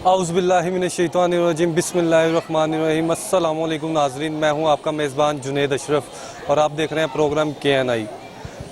औज़ुबिल्लाहिमिनश्शैतानिर्रजीम बिस्मिल्लाहिर्रहमानिर्रहीम। अस्सलाम वालेकुम नाज़रीन, मैं हूं आपका मेज़बान जुनैद अशरफ और आप देख रहे हैं प्रोग्राम KNI।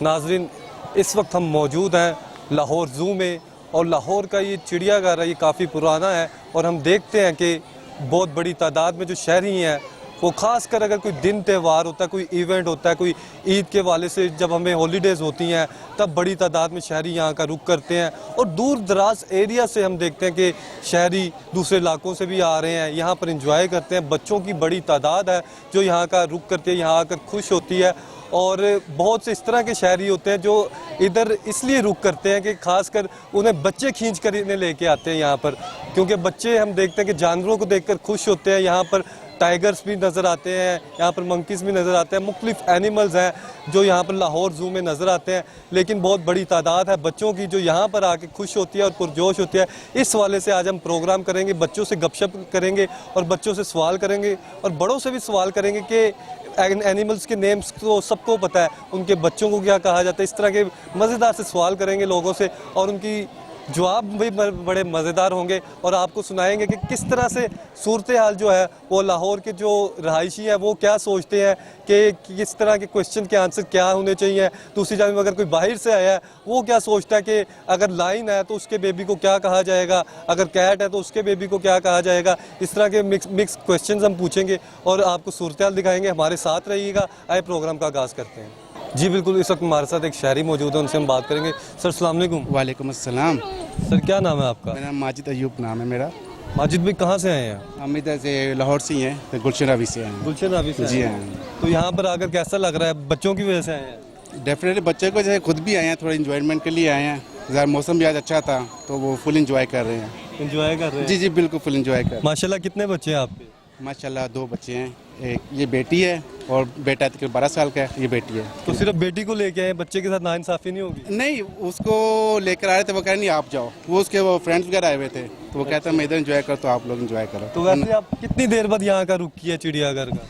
नाज़रीन, इस वक्त हम मौजूद हैं लाहौर ज़ू में और लाहौर का ये चिड़ियाघर है, ये काफ़ी पुराना है और हम देखते हैं कि बहुत बड़ी तादाद में जो शहरी हैं वो ख़ास कर अगर कोई दिन त्यौहार होता है, कोई इवेंट होता है, कोई ईद के वाले से जब हमें हॉलीडेज़ होती हैं तब बड़ी तादाद में शहरी यहाँ का रुख करते हैं और दूर दराज एरिया से हम देखते हैं कि शहरी दूसरे इलाकों से भी आ रहे हैं, यहाँ पर इंजॉय करते हैं। बच्चों की बड़ी तादाद है जो यहाँ का रुख करके यहाँ आकर खुश होती है और बहुत से इस तरह के शहरी होते हैं जो इधर इसलिए रुख करते हैं कि खासकर उन्हें बच्चे खींच कर इन्हें लेके आते हैं यहाँ पर, क्योंकि बच्चे हम देखते हैं कि जानवरों को देखकर खुश होते हैं। यहाँ पर टाइगर्स भी नज़र आते हैं, यहाँ पर मंकीज़ भी नज़र आते हैं, मुख्तलिफ एनिमल्स हैं जो यहाँ पर लाहौर ज़ू में नज़र आते हैं। लेकिन बहुत बड़ी तादाद है बच्चों की जो यहाँ पर आके खुश होती है और पुरजोश होती है। इस वाले से आज हम प्रोग्राम करेंगे, बच्चों से गपशप करेंगे और बच्चों से सवाल करेंगे और बड़ों से भी सवाल करेंगे कि एनिमल्स के नेम्स तो सबको पता है, उनके बच्चों को क्या कहा जाता है। इस तरह के मज़ेदार से सवाल करेंगे लोगों से और उनकी जवाब भी बड़े मज़ेदार होंगे और आपको सुनाएंगे कि किस तरह से सूरत हाल जो है वो लाहौर के जो रहायशी हैं वो क्या सोचते हैं कि किस तरह के क्वेश्चन के आंसर क्या होने चाहिए। दूसरी जानिब अगर कोई बाहर से आया है वो क्या सोचता है कि अगर लाइन है तो उसके बेबी को क्या कहा जाएगा, अगर कैट है तो उसके बेबी को क्या कहा जाएगा। इस तरह के मिक्स क्वेश्चन हम पूछेंगे और आपको सूरत हाल दिखाएँगे। हमारे साथ रहिएगा। आए प्रोग्राम का आगाज़ करते हैं। जी बिल्कुल, इस वक्त हमारे साथ एक शहरी मौजूद है, उनसे हम बात करेंगे। सर अस्सलाम वालेकुम। वालेकुम अस्सलाम। सर क्या नाम है आपका? मेरा माजिद अयूब नाम है मेरा। माजिद भाई कहाँ से आए हैं? हम इधर से लाहौर से ही हैं, तो गुलशन रावी से हैं। गुलशन रावी से? जी हाँ। तो यहाँ पर आकर कैसा लग रहा है? बच्चों की वजह से आए हैं? डेफिनेटली बच्चे को जैसे खुद भी आए हैं, थोड़ा इंजॉयमेंट के लिए आए हैं। ज़रा मौसम भी आज अच्छा था तो वो फुल इंजॉय कर रहे हैं। इंजॉय कर रहे हैं? जी जी बिल्कुल फुल इंजॉय कर रहे हैं। माशाल्लाह। कितने बच्चे हैं आपके? माशाल्लाह 2 बच्चे हैं, एक ये बेटी है और बेटा तकरीबन 12 साल का है, ये बेटी है। तो सिर्फ बेटी को लेके आए, बच्चे के साथ नाइंसाफी नहीं होगी? नहीं, उसको लेकर आए थे, वो कह रहे नहीं आप जाओ, वो उसके वो फ्रेंड्स वगैरह आए हुए थे तो वो कहता है मैं इधर इंजॉय कर तो आप लोग इंजॉय करो। तो वैसे आप कितनी देर बाद यहाँ का रुक किया चिड़ियाघर का?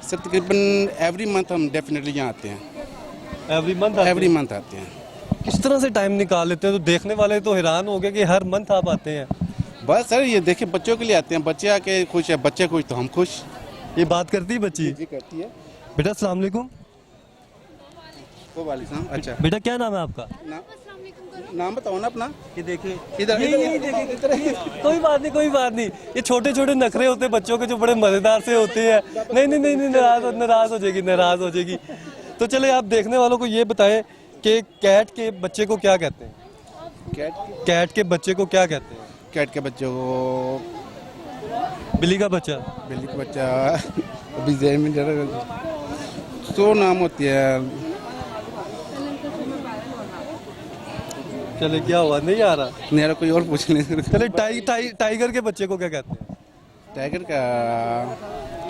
सर तकरीबन एवरी मंथ हम डेफिनेटली यहाँ आते हैं। एवरी मंथ आते हैं। किस तरह से टाइम निकाल लेते हैं? तो देखने वाले तो हैरान हो गए कि हर मंथ आप आते हैं। बस सर ये देखिए बच्चों के लिए आते हैं, बच्चे आके खुश है, बच्चे खुश तो हम खुश। ये बात करती है बच्ची? जी करती है। बेटा अस्सलाम वालेकुम। अच्छा बेटा क्या नाम है आपका? नाम बताओ ना अपना। ये देखिए इधर कोई बात नहीं। ये छोटे छोटे नखरे होते हैं बच्चों के जो बड़े मजेदार से होते हैं। नहीं नाराज हो जाएगी। तो चले आप देखने वालों को ये बताएं कि कैट के बच्चे को क्या कहते हैं? कैट के बच्चे को क्या कहते हैं? कैट के बच्चे को बिल्ली का बच्चा अभी जेल में तो नाम होती है। चले क्या हुआ, नहीं आ रहा? मेरा कोई और पूछ नहीं। चले टाइगर के बच्चे को क्या कहते हैं? टाइगर का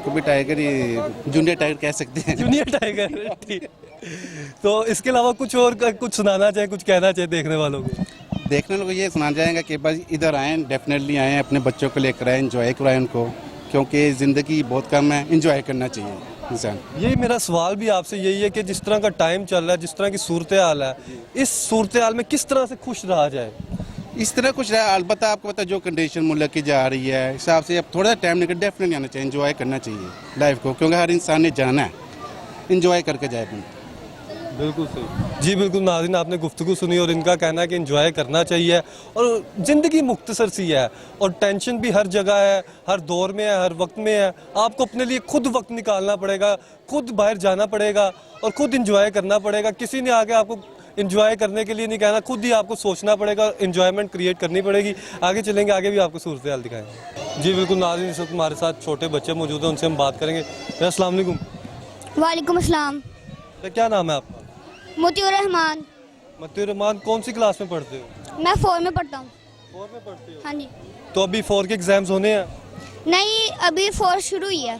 कभी टाइगर ही जूनियर टाइगर कह सकते हैं। जूनियर टाइगर, ठीक। तो इसके अलावा कुछ और कुछ सुनाना चाहे, कुछ कहना चाहे देखने वालों को? देखने लोग ये सुना जाएगा कि बस इधर आए, डेफिनेटली आए, अपने बच्चों को लेकर आए, एंजॉय कराएं उनको, क्योंकि ज़िंदगी बहुत कम है, एंजॉय करना चाहिए इंसान। यही मेरा सवाल भी आपसे यही है कि जिस तरह का टाइम चल रहा है, जिस तरह की सूरत हाल है, इस सूरत हाल में किस तरह से खुश रहा जाए? इस तरह कुछ रहा, अलबत्ता आपको पता जो कंडीशन मुल्क की जा रही है हिसाब से अब थोड़ा टाइम निकल डेफिनेटली आना चाहिए, एंजॉय करना चाहिए लाइफ को, क्योंकि हर इंसान ने जाना है, एंजॉय करके जाए। बिल्कुल सही। जी बिल्कुल नाज़रीन, आपने गुफ्तगू सुनी और इनका कहना है कि एंजॉय करना चाहिए और ज़िंदगी मुख्तसर सी है और टेंशन भी हर जगह है, हर दौर में है, हर वक्त में है। आपको अपने लिए खुद वक्त निकालना पड़ेगा, खुद बाहर जाना पड़ेगा और खुद एंजॉय करना पड़ेगा। किसी ने आगे आपको एंजॉय करने के लिए नहीं कहना, खुद ही आपको सोचना पड़ेगा, एंजॉयमेंट क्रिएट करनी पड़ेगी। आगे चलेंगे, आगे भी आपको सूरत हाल दिखाएंगे। जी बिल्कुल नाज़रीन, इस वक्त हमारे साथ छोटे बच्चे मौजूद हैं, उनसे हम बात करेंगे। अस्सलाम वालेकुम। वालेकुम अस्सलाम। क्या नाम है आपका? मोतियुर रहमान। मोतियुर रहमान, कौन सी क्लास में पढ़ते हो? मैं 4 में पढ़ता हूँ। 4 में पढ़ते हो? हाँ जी। तो अभी 4 के एग्जाम्स होने हैं? नहीं, अभी 4 शुरू हुई है।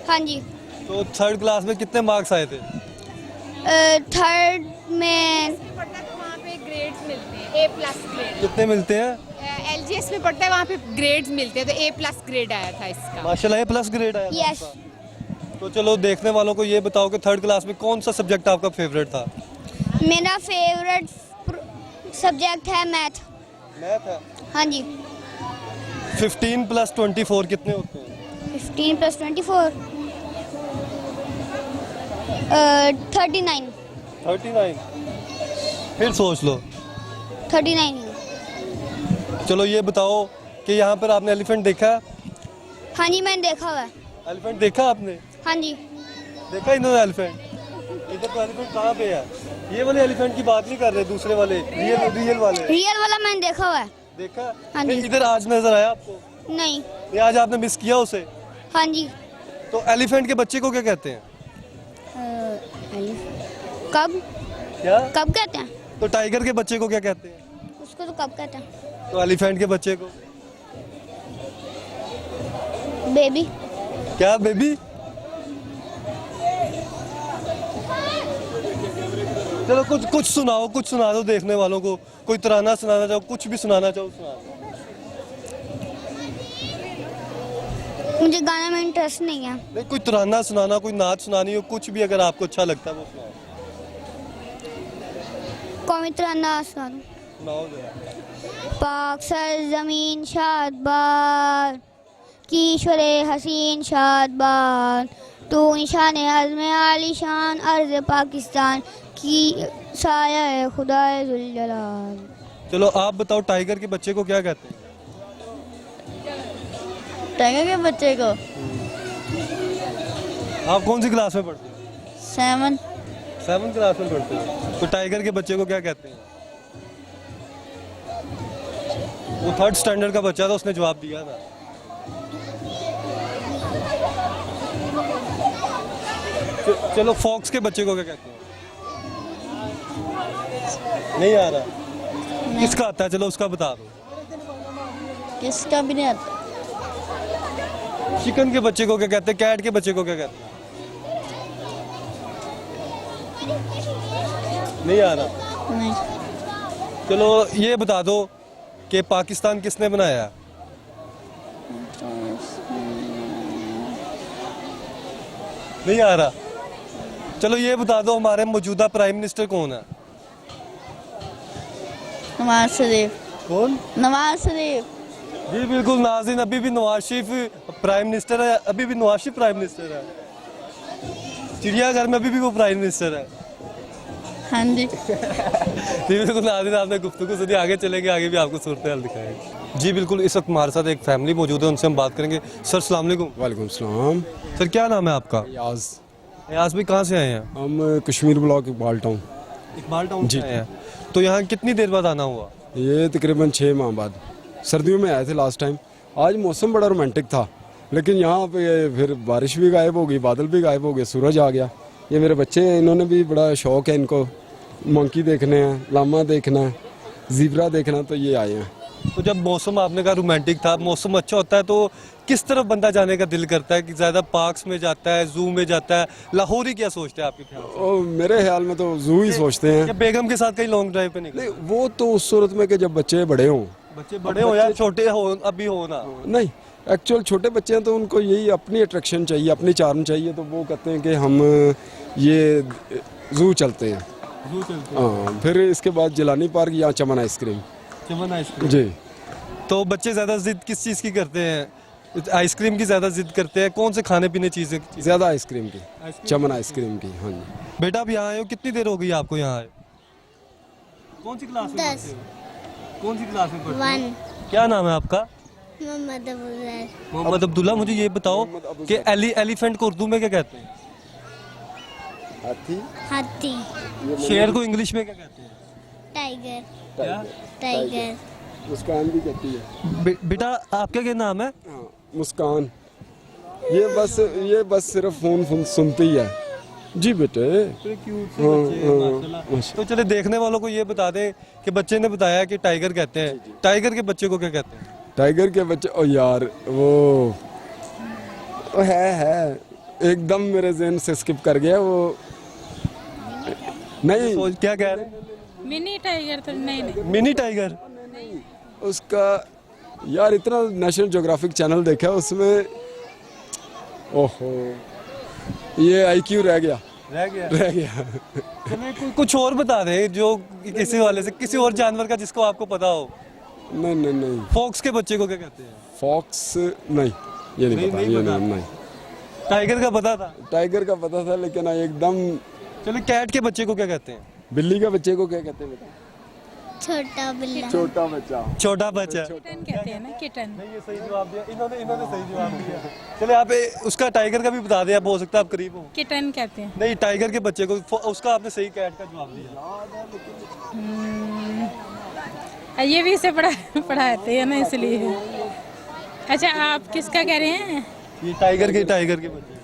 हाँ जी। तो 3rd क्लास में कितने मार्क्स आए थे? 3rd में वहाँ पे ग्रेड्स मिलते हैं, A+ ग्रेड। कितने मिलते हैं? LGS में पढ़ता है, वहाँ पे ग्रेड्स मिलते हैं, तो A+ ग्रेड आया था इसका। माशाल्लाह A+ ग्रेड आया था। यस। तो चलो देखने वालों को ये बताओ कि 3rd क्लास में कौन सा सब्जेक्ट आपका फेवरेट था? मेरा फेवरेट सब्जेक्ट है मैथ। मैथ है? हाँ जी। 15 प्लस 24 कितने होते हैं? 15 + 24 39 39। फिर सोच लो। 39 है। चलो ये बताओ कि यहाँ पर आपने एलिफेंट देखा है? हाँ जी मैंने देखा हुआ है। एलिफेंट देखा आपने? हाँ जी देखा इन्होंने एलिफेंट? इधर तो एलिफेंट कहाँ पे है? ये वाले एलिफेंट की बात नहीं कर रहे, दूसरे वाले रियल वाले। रियल वाला मैंने देखा हुआ है। देखा? हाँ जी। इधर आज नजर आया आपको? नहीं। ये आज आपने मिस किया उसे? हाँ जी। तो एलिफेंट के बच्चे को क्या कहते हैं? कब क्या? कब कहते हैं? तो टाइगर के बच्चे को क्या कहते हैं? उसको तो कब कहते हैं? तो एलिफेंट के बच्चे को बेबी। क्या बेबी? चलो कुछ सुनाओ, कुछ सुना दो देखने वालों को। कोई तराना सुनाना चाहो, कुछ भी सुनाना चाहो सुना दो। मुझे गाने में इंटरेस्ट नहीं है। नहीं, कोई तराना सुनाना, कोई नाच सुनानी हो, कुछ भी अगर आपको अच्छा लगता है वो सुनाओ। कौमी तराना सुना दूं? सुनाओ जरा। पाक सरजमीन शादबाद कीश्वरे हसीन शादबाद तू निशान अज़्म आलिशान अर्ज़ पाकिस्तान की साया खुदाए जुल जलाल। चलो आप बताओ टाइगर के बच्चे को क्या कहते हैं? टाइगर के बच्चे को आप कौन सी क्लास में पढ़ते हो? 7 7th क्लास में पढ़ते हो। तो टाइगर के बच्चे को क्या कहते हैं? वो 3rd स्टैंडर्ड का बच्चा था, उसने जवाब दिया था। चलो फॉक्स के बच्चे को क्या कहते हैं? नहीं आ रहा? किसका आता है? चलो उसका बता दो। किसका भी नहीं आता। चिकन के बच्चे को क्या कहते हैं? कैट के बच्चे को क्या कहते हैं? नहीं आ रहा? नहीं। चलो ये बता दो कि पाकिस्तान किसने बनाया? नहीं आ रहा? चलो ये बता दो हमारे मौजूदा प्राइम मिनिस्टर कौन है? नवाज शरीफ। कौन? नवाज शरीफ। जी बिल्कुल नाज़रीन, अभी भी नवाज शरीफ प्राइम मिनिस्टर है। अभी भी नवाज शरीफ प्राइम मिनिस्टर है। चिड़ियाघर में अभी भी वो प्राइम मिनिस्टर है। हाँ जी। जी बिल्कुल नाज़रीन, आपने गुफ्तगू सुनी, आगे चलेंगे, आगे भी आपको सूरत हाल दिखाएंगे। जी बिल्कुल, इस वक्त हमारे साथ एक फैमिली मौजूद है, उनसे हम बात करेंगे। सर अस्सलाम वालेकुम। वालेकुम सलाम। सर क्या नाम है आपका? याज। याज भाई कहाँ से आए हैं? हम Kashmir block Iqbal town. Iqbal town ji. से आए हैं। तो यहाँ कितनी देर बाद आना हुआ? ये तकरीबन 6 माह बाद। सर्दियों में आए थे लास्ट टाइम। आज मौसम बड़ा रोमांटिक था, लेकिन यहाँ पे फिर बारिश भी गायब हो गई, बादल भी गायब हो गए, सूरज आ गया। ये मेरे बच्चे हैं, इन्होंने भी बड़ा शौक है, इनको मंकी देखने हैं, लामा देखना है, ज़ीब्रा देखना, तो ये आए हैं। तो जब मौसम आपने कहा रोमांटिक था, मौसम अच्छा होता है तो किस तरफ बंदा जाने का दिल करता है? कि ज़्यादा पार्क्स में जाता है, जू में जाता है? लाहौरी क्या सोचते हैं आपके ख्याल से? और मेरे ख्याल में तो जू ही सोचते हैं। या बेगम के साथ कहीं लॉन्ग ड्राइव पे निकले? नहीं, वो तो उस सूरत में कि जब बच्चे बड़े हों। बच्चे बड़े हो या छोटे हो, अभी हो ना? नहीं, एक्चुअल छोटे बच्चे हैं तो उनको यही अपनी अट्रैक्शन चाहिए, अपनी चार्म चाहिए, तो वो कहते हैं कि हम ये जू चलते हैं। जू चलते हाँ, फिर इसके बाद जिलानी पार्क या चमन आइसक्रीम। चमन आइसक्रीम। जी। तो बच्चे ज़्यादा जिद किस चीज़ की करते हैं? आइसक्रीम की ज़्यादा जिद करते हैं? कौन से खाने पीने चीज़ें? ज़्यादा आइसक्रीम की, चमन आइसक्रीम की। हाँ जी। बेटा आप यहाँ आए हो, कितनी देर हो गई आपको यहाँ आए? कौन सी क्लास में 10। पढ़ते हो? कौन सी क्लास में पढ़ते हो? 1 क्या नाम है आपका? मोहम्मद अबूजर। मोहम्मद अब्दुल्ला। मुझे ये बताओ कि एलिफेंट को उर्दू में क्या कहते हैं? हाथी। हाथी। शेर को इंग्लिश में क्या कहते हैं? टाइगर। क्या? टाइगर। मुस्कान भी कहती है। बेटा आपका क्या नाम है? हाँ, मुस्कान। ये बस सिर्फ फोन सुनती है। जी बेटे। तो चले देखने वालों को ये बता दें कि बच्चे ने बताया कि टाइगर कहते हैं। टाइगर के बच्चे को क्या कहते हैं? टाइगर के बच्चे, ओ यार वो है एकदम मेरे ज़हन से स्किप कर गया वो। नहीं, क्या कह रहे हैं? मिनी टाइगर तो नहीं। Mini tiger. उसका यार इतना नेशनल ज्योग्राफिक चैनल देखा उसमें, ओहो ये आईक्यू रह गया। चलिए कुछ और बता दे जो किसी वाले से, किसी और जानवर का जिसको आपको पता हो। नहीं। फॉक्स के बच्चे को क्या कहते हैं? फॉक्स नहीं, ये नहीं पता, ये नहीं। टाइगर का पता था? टाइगर का पता था लेकिन एकदम। चलो कैट के बच्चे को क्या कहते हैं? बिल्ली का बच्चे को क्या कहते हैं बेटा? छोटा बिल्ला। छोटा बच्चा। छोटा बच्चा। किटन कहते हैं ना, किटन। नहीं, ये सही जवाब दिया इन्होंने सही जवाब दिया। चले आप उसका टाइगर का भी बता दें, आप हो सकता है आप करीब हो। किटन कहते हैं। नहीं, टाइगर के बच्चे को उसका आपने सही कैट का जवाब दिया। ये भी इसे पढ़ाते हैं ना इसलिए। अच्छा, आप किसका कह रहे हैं? ये टाइगर के बच्चे।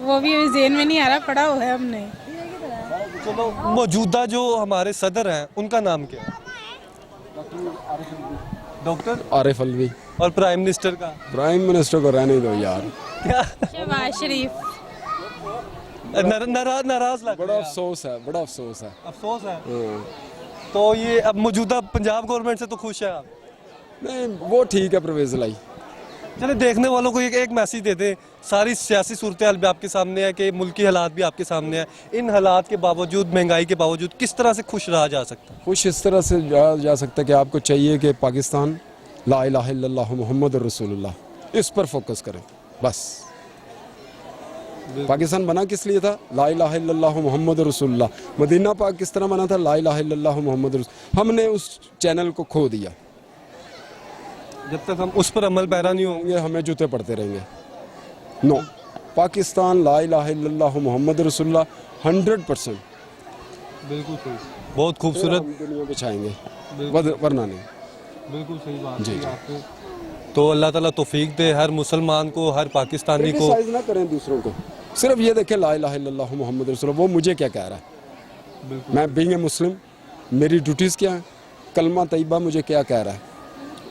वो भी जेन में नहीं आ रहा, पढ़ा हुआ है हमने। चलो, मौजूदा जो हमारे सदर हैं उनका नाम क्या है? डॉक्टर आरिफ अलवी। और प्राइम मिनिस्टर का? प्राइम मिनिस्टर को रहने दो यार। क्या? शहबाज शरीफ। नाराज लग बड़ा अफसोस है, बड़ा अफसोस है। अफसोस है। हाँ। तो ये अब मौजूदा पंजाब गवर्नमेंट से तो खुश है आप? नहीं, वो ठीक है परवेज लाई। चले, देखने वालों को एक मैसेज दे दें। सारी सियासी सूरत हाल भी आपके सामने है कि मुल्की हालात भी आपके सामने है। इन हालात के बावजूद, महंगाई के बावजूद किस तरह से खुश रहा जा सकता है? खुश इस तरह से जा सकता है कि आपको चाहिए कि पाकिस्तान ला इलाहा इल्लल्लाह मुहम्मद रसूलुल्लाह, इस पर फोकस करें बस। पाकिस्तान बना किस लिए था? ला इलाहा इल्लल्लाह मुहम्मद रसूलुल्लाह। मदीना पाक किस तरह बना था? ला इलाहा इल्लल्लाह मुहम्मद रसूलुल्लाह। हमने उस चैनल को खो दिया। जब तक हम उस पर अमल पैरा नहीं होंगे, हमें जूते पड़ते रहेंगे। नो, पाकिस्तान ला इलाहा इल्लल्लाह मुहम्मद रसूलुल्लाह 100%। बिल्कुल सही, बहुत खूबसूरत दुनिया बिछाएंगे, वरना नहीं। बिल्कुल सही बात जी, है जी। आपने। तो अल्लाह ताला तौफीक दे हर मुसलमान को, हर पाकिस्तानी को। क्रिटिसाइज ना करें दूसरों को, सिर्फ ये देखें ला इलाहा इल्लल्लाह मुहम्मद रसूलुल्लाह, वो मुझे क्या कह रहा है। मैं बीइंग ए मुस्लिम, मेरी ड्यूटीज़ क्या है, कलमा तैयबा मुझे क्या कह रहा है।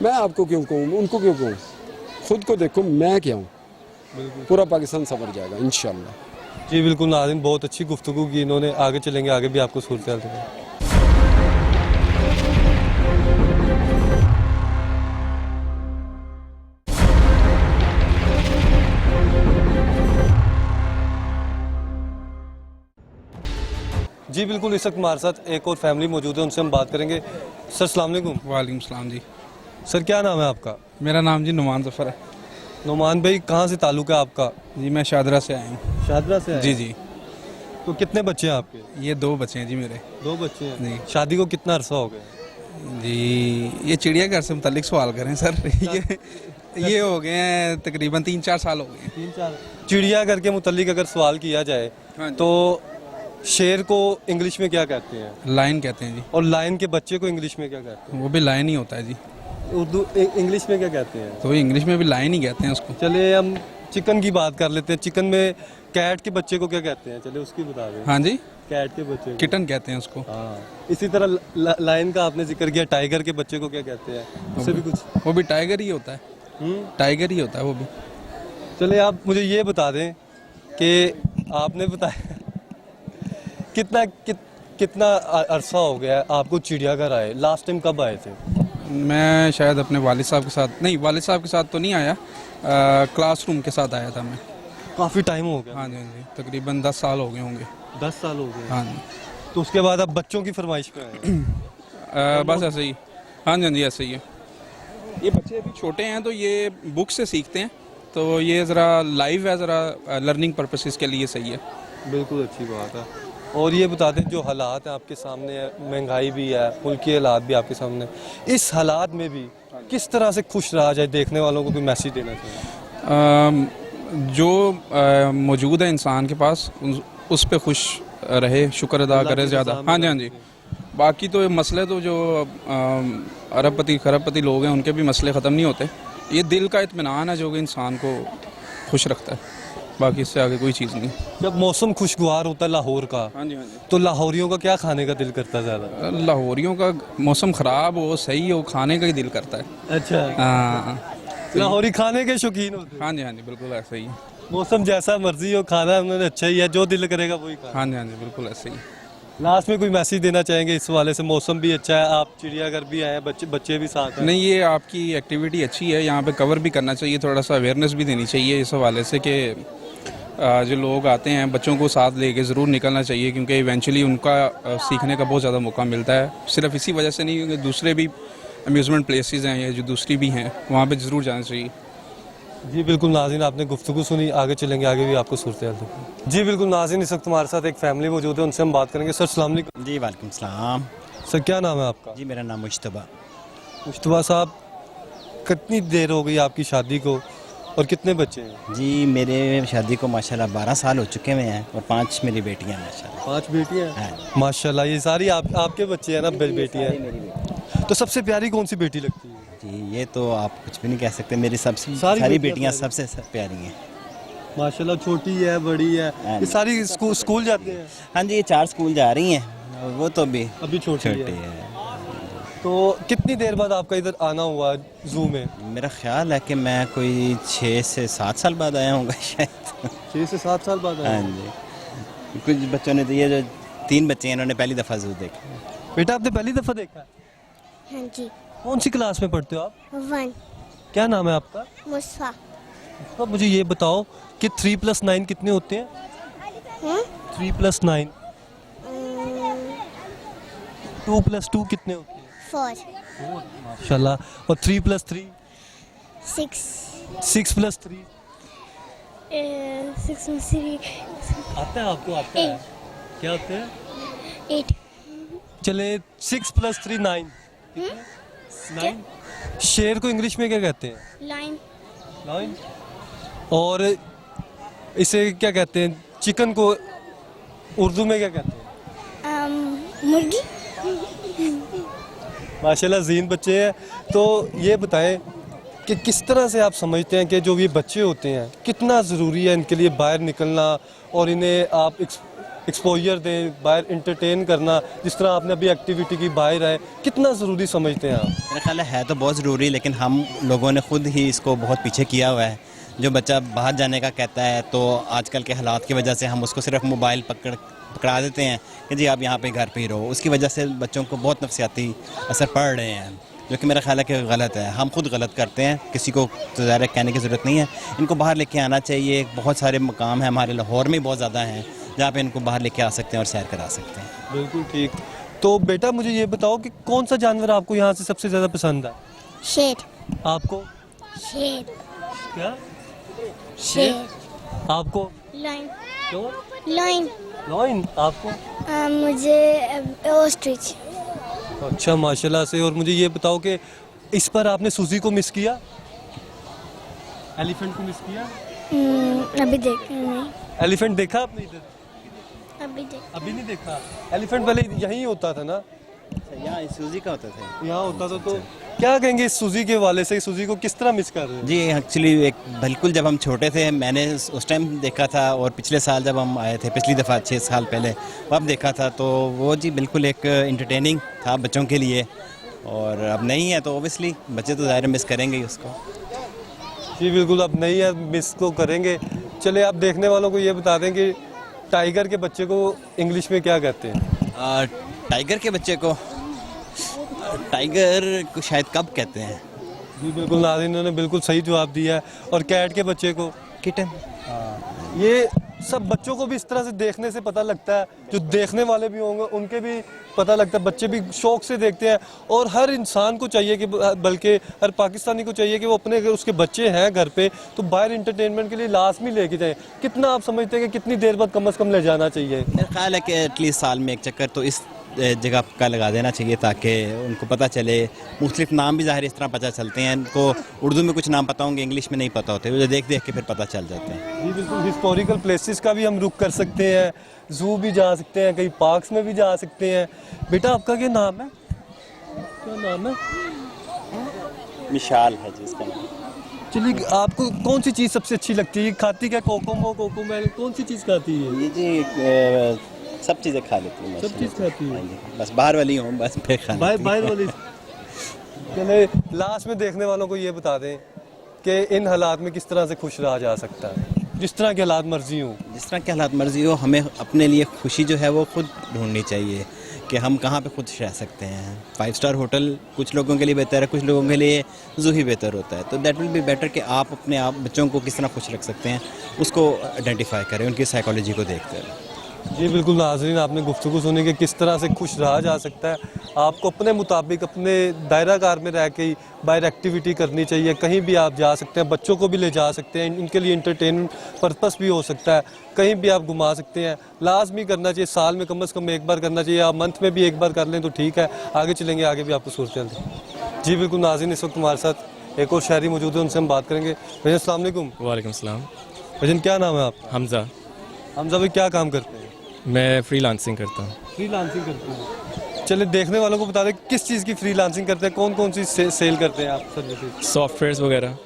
मैं आपको क्यों कहूँ, उनको क्यों कहूँ? खुद को देखो मैं क्या हूँ। पूरा पाकिस्तान सवर जाएगा इंशाल्लाह। जी बिल्कुल नाज़रीन, बहुत अच्छी गुफ्तगू की इन्होंने। आगे चलेंगे, आगे भी आपको सूरत हाल देंगे। जी बिल्कुल, इस वक्त हमारे साथ एक और फैमिली मौजूद है, उनसे हम बात करेंगे। सर अस्सलाम वालेकुम। वालेकुम सलाम जी। सर क्या नाम है आपका? मेरा नाम जी नुमान ज़फ़र है। नुमान भाई, कहाँ से ताल्लुक़ है आपका? जी मैं शादरा से आया हूँ। शादरा से? जी जी। तो कितने बच्चे हैं आपके? ये 2 बच्चे हैं जी मेरे। 2 बच्चे हैं जी। शादी को कितना अरसा हो गया? जी ये चिड़ियाघर से मुतल्लिक सवाल करें सर। ये हो गए हैं तकरीबन 3-4 साल हो गए हैं। 3-4। चिड़ियाघर के मुतल्लिक अगर सवाल किया जाए हाँ जी। तो शेर को इंग्लिश में क्या कहते हैं? लाइन कहते हैं जी। और लायन के बच्चे को इंग्लिश में क्या कहते वो भी लाइन ही होता है जी। हैं? उर्दू इंग्लिश में क्या कहते हैं? तो इंग्लिश में भी लाइन ही कहते हैं उसको। चले हम चिकन की बात कर लेते हैं। चिकन में कैट के बच्चे को क्या कहते हैं? चले उसकी बता दें। हाँ जी, कैट के बच्चे को। किटन कहते हैं उसको। हाँ, इसी तरह लायन का आपने जिक्र किया। टाइगर के बच्चे को क्या कहते हैं? उससे भी कुछ। वो भी टाइगर ही होता है। टाइगर ही होता है वो भी। चले आप मुझे ये बता दें कि आपने बताया कितना अरसा हो गया है आपको चिड़ियाघर आए? लास्ट टाइम कब आए थे? मैं शायद अपने वालिद साहब के साथ, नहीं वालिद साहब के साथ तो नहीं आया, क्लासरूम के साथ आया था मैं। काफ़ी टाइम हो गया। हाँ जी, हाँ जी, तकरीबन 10 साल हो गए होंगे। 10 साल हो गए। हाँ जी। तो उसके बाद अब बच्चों की फरमाइश पे आए? बस ऐसे ही। हाँ जी, हाँ जी, ऐसे ही है। ये बच्चे अभी छोटे हैं तो ये बुक से सीखते हैं, तो ये ज़रा लाइव है, ज़रा लर्निंग पर्पसेस के लिए सही है। बिल्कुल अच्छी बात है। और ये बता दें जो हालात हैं आपके सामने है, महंगाई भी है, मुल्की हालात भी आपके सामने है, इस हालात में भी किस तरह से खुश रहा जाए? देखने वालों को कोई मैसेज देना चाहिए? जो मौजूद है इंसान के पास, उस पे खुश रहे, शुक्र अदा करे ज़्यादा। हाँ जी, हाँ जी। बाकी तो मसले तो जो अरबपति खरबपति लोग हैं उनके भी मसले ख़त्म नहीं होते। ये दिल का इत्मीनान है जो कि इंसान को खुश रखता है, बाकी इससे आगे कोई चीज़ नहीं। जब मौसम खुशगवार होता है लाहौर का, हाँ जी, हाँ जी, तो लाहौरियों का क्या खाने का दिल करता है ज़्यादा? लाहौरियों का मौसम ख़राब हो सही हो, खाने का ही दिल करता है। अच्छा, हाँ, लाहौरी खाने के शौकीन होते हैं? हाँ जी, हाँ जी, बिल्कुल ऐसा ही है। मौसम जैसा मर्जी हो, खाना उन्होंने अच्छा ही है, जो दिल करेगा वही खाना। हाँ जी, हाँ जी, बिल्कुल ऐसे ही। लास्ट में कोई मैसेज देना चाहेंगे इस वाले से? मौसम भी अच्छा है, आप चिड़ियाघर भी आए हैं, बच्चे भी साथ हैं। नहीं, ये आपकी एक्टिविटी अच्छी है, यहाँ पे कवर भी करना चाहिए, थोड़ा सा अवेयरनेस भी देनी चाहिए इस हवाले से कि जो लोग आते हैं बच्चों को साथ लेके ज़रूर निकलना चाहिए, क्योंकि इवेंचुअली उनका सीखने का बहुत ज़्यादा मौका मिलता है। सिर्फ इसी वजह से नहीं, क्योंकि दूसरे भी अम्यूज़मेंट प्लेसेस हैं या जो दूसरी भी हैं वहाँ पे ज़रूर जाना चाहिए। जी बिल्कुल नाज़रीन, आपने गुफ्तगू सुनी, आगे चलेंगे, आगे भी आपको सूरत हाल देखेंगे। जी बिल्कुल नाज़रीन, इस वक्त हमारे साथ एक फैमिली मौजूद है, उनसे हम बात करेंगे। सर अस्सलाम वालेकुम। जी वालेकुम सलाम। सर क्या नाम है आपका? जी मेरा नाम मुश्तबा। मुश्तबा साहब, कितनी देर हो गई आपकी शादी को और कितने बच्चे हैं? जी मेरे शादी को माशाल्लाह 12 साल हो चुके हुए हैं और 5 मेरी बेटियां हैं माशाल्लाह। 5 बेटियां हैं? हाँ। माशाल्लाह, ये सारी आपके बच्चे हैं ना? बेटियां हैं। मेरी बेटी। तो सबसे प्यारी कौन सी बेटी लगती है? जी ये तो आप कुछ भी नहीं कह सकते, मेरी सबसे सारी सारी बेटियां बेटियां सबसे प्यारी हैं। माशाल्लाह, छोटी है, बड़ी है, हाँ ये जी। सारी स्कूल जाते हैं? हाँ जी, ये 4 स्कूल जा रही हैं और वो तो भी अभी छोटी छोटी है। है। तो कितनी देर बाद आपका इधर आना हुआ जू में? मेरा ख्याल है कि मैं कोई 6 से 7 साल बाद आया हूँ शायद। 6 से 7 साल बाद हाँ आए? जी, कुछ बच्चों ने तो ये जो 3 बच्चे हैं इन्होंने पहली दफ़ा जू देखा। बेटा आपने पहली दफ़ा देखा है? हाँ जी। कौन सी क्लास में पढ़ते हो आप? 1 क्या नाम है आपका? मुस्फा। तो मुझे ये बताओ कि 3 + 9 कितने होते हैं? 3 + 9। 2 + 2 कितने होते हैं? 4 माशाल्लाह। और 3 + 3? 6 6 + 3? 6 में 3 आता है आपको? आता है? क्या होते हैं? 8 चले 6 + 3 9। 9। शेर को इंग्लिश में क्या कहते हैं? लाइन। लाइन। और इसे क्या कहते हैं? चिकन को उर्दू में क्या कहते हैं? मुर्गी। माशाल्लाह ज़ीन बच्चे हैं। तो ये बताएं कि किस तरह से आप समझते हैं कि जो ये बच्चे होते हैं कितना ज़रूरी है इनके लिए बाहर निकलना और इन्हें आप एक्सपोजर दें, बाहर इंटरटेन करना, जिस तरह आपने अभी एक्टिविटी की बाहर है, कितना ज़रूरी समझते हैं आप? मेरा ख्याल है तो बहुत ज़रूरी, लेकिन हम लोगों ने खुद ही इसको बहुत पीछे किया हुआ है। जो बच्चा बाहर जाने का कहता है तो आजकल के हालात की वजह से हम उसको सिर्फ मोबाइल पकड़ा देते हैं कि जी आप यहाँ पे घर पे ही रहो। उसकी वजह से बच्चों को बहुत नफसियाती असर पड़ रहे हैं, जो कि मेरा ख्याल है कि गलत है। हम खुद गलत करते हैं, किसी को तो ज़्यादा कहने की ज़रूरत नहीं है। इनको बाहर लेके आना चाहिए। बहुत सारे मकाम हैं हमारे लाहौर में बहुत ज़्यादा हैं जहाँ पे इनको बाहर लेके आ सकते हैं और सैर करा सकते हैं। बिल्कुल ठीक। तो बेटा मुझे ये बताओ कि कौन सा जानवर आपको यहाँ से सबसे ज़्यादा पसंद है? शेर। आपको? शेर। क्या? शेर। आपको? लाइन। क्यों? लाइन। लाइन। आपको? मुझे ऑस्ट्रिच। अच्छा माशाल्लाह से। और मुझे ये बताओ कि इस पर आपने सूजी को मिस किया? एलिफेंट को मिस किया? अभी देख नहीं। एलिफेंट देखा आपने इधर? अभी नहीं देखा। एलिफेंट पहले यहीं होता था ना? यहाँ सूजी का होता था। यहाँ होता था। तो क्या कहेंगे इस सूजी के वाले से? सूजी को किस तरह मिस कर रहे हैं? जी एक्चुअली एक बिल्कुल जब हम छोटे थे मैंने उस टाइम देखा था, और पिछले साल जब हम आए थे पिछली दफ़ा 6 साल पहले तब देखा था, तो वो जी बिल्कुल एक इंटरटेनिंग था बच्चों के लिए। और अब नहीं है तो ओबियसली बच्चे तो ज़ाहिर मिस करेंगे ही उसको। जी बिल्कुल, अब नहीं है, मिस को करेंगे। चले आप देखने वालों को ये बता दें कि टाइगर के बच्चे को इंग्लिश में क्या कहते हैं? टाइगर के बच्चे को टाइगर को शायद कब कहते हैं। जी बिल्कुल नाज़रीन, इन्होंने बिल्कुल सही जवाब दिया है। और कैट के बच्चे को? किटन। ये सब बच्चों को भी इस तरह से देखने से पता लगता है, जो देखने वाले भी होंगे उनके भी पता लगता है, बच्चे भी शौक से देखते हैं। और हर इंसान को चाहिए कि बल्कि हर पाकिस्तानी को चाहिए कि वो अपने अगर उसके बच्चे हैं घर पे तो बाहर इंटरटेनमेंट के लिए लाजमी लेके जाए। कितना आप समझते हैं कि कितनी देर बाद कम से कम ले जाना चाहिए? मेरा ख्याल है कि एटलीस्ट साल में एक चक्कर तो इस जगह का लगा देना चाहिए ताकि उनको पता चले। मुख्तलिफ नाम भी ज़ाहिर इस तरह पता चलते हैं। इनको उर्दू में कुछ नाम पता होंगे, इंग्लिश में नहीं पता होते, वो देख देख के फिर पता चल जाते हैं। जी बिल्कुल। हिस्टोरिकल प्लेसेस का भी हम रुख कर सकते हैं, जू भी जा सकते हैं, कई पार्क्स में भी जा सकते हैं। बेटा आपका क्या नाम है? क्या नाम है? मिशाल है जिसका नाम। चलिए, आपको कौन सी चीज़ सबसे अच्छी लगती है? खाती क्या? कोकोमेल कौन सी चीज़ खाती है? ये जी सब चीज़ें खा लेती हूँ। सब चीज़ खाती है? बस बाहर वाली हूँ, बस फिर खाना। बाहर वाली। चले लास्ट में देखने वालों को ये बता दें कि इन हालात में किस तरह से खुश रहा जा सकता है, जिस तरह के हालात मर्जी हों। जिस तरह के हालात मर्जी हो, हमें अपने लिए खुशी जो है वो खुद ढूंढनी चाहिए कि हम कहाँ पे खुश रह सकते हैं। 5 स्टार होटल कुछ लोगों के लिए बेहतर है, कुछ लोगों के लिए जू ही बेहतर होता है। तो दैट विल बी बेटर कि आप अपने आप बच्चों को किस तरह खुश रख सकते हैं उसको आइडेंटिफाई करें, उनकी साइकोलॉजी को देखते हैं। जी बिल्कुल नाज़रीन, आपने गुफ्तगू सुनी कि किस तरह से खुश रहा जा सकता है। आपको अपने मुताबिक अपने दायरा कार में रह के ही बाहर एक्टिविटी करनी चाहिए। कहीं भी आप जा सकते हैं, बच्चों को भी ले जा सकते हैं, इनके लिए इंटरटेनमेंट पर्पस भी हो सकता है। कहीं भी आप घुमा सकते हैं, लाजमी करना चाहिए, साल में कम से कम एक बार करना चाहिए। आप मंथ में भी एक बार कर लें तो ठीक है। आगे चलेंगे, आगे भी आपको सूरत जी बिल्कुल नाज़रीन, इस वक्त हमारे साथ एक और शहरी मौजूद है, उनसे हम बात करेंगे। भैया अस्सलाम वालेकुम। वालेकुम सलाम। भजन क्या नाम है आपका? हमज़ा। हमजा भाई क्या काम करते हैं? मैं फ्रीलांसिंग करता हूँ। फ्रीलांसिंग करते हैं। चलिए देखने वालों को बता दें किस चीज़ की फ्रीलांसिंग करते हैं, कौन कौन सी सेल करते हैं आप सर्विसेज? सॉफ्टवेयर्स वगैरह।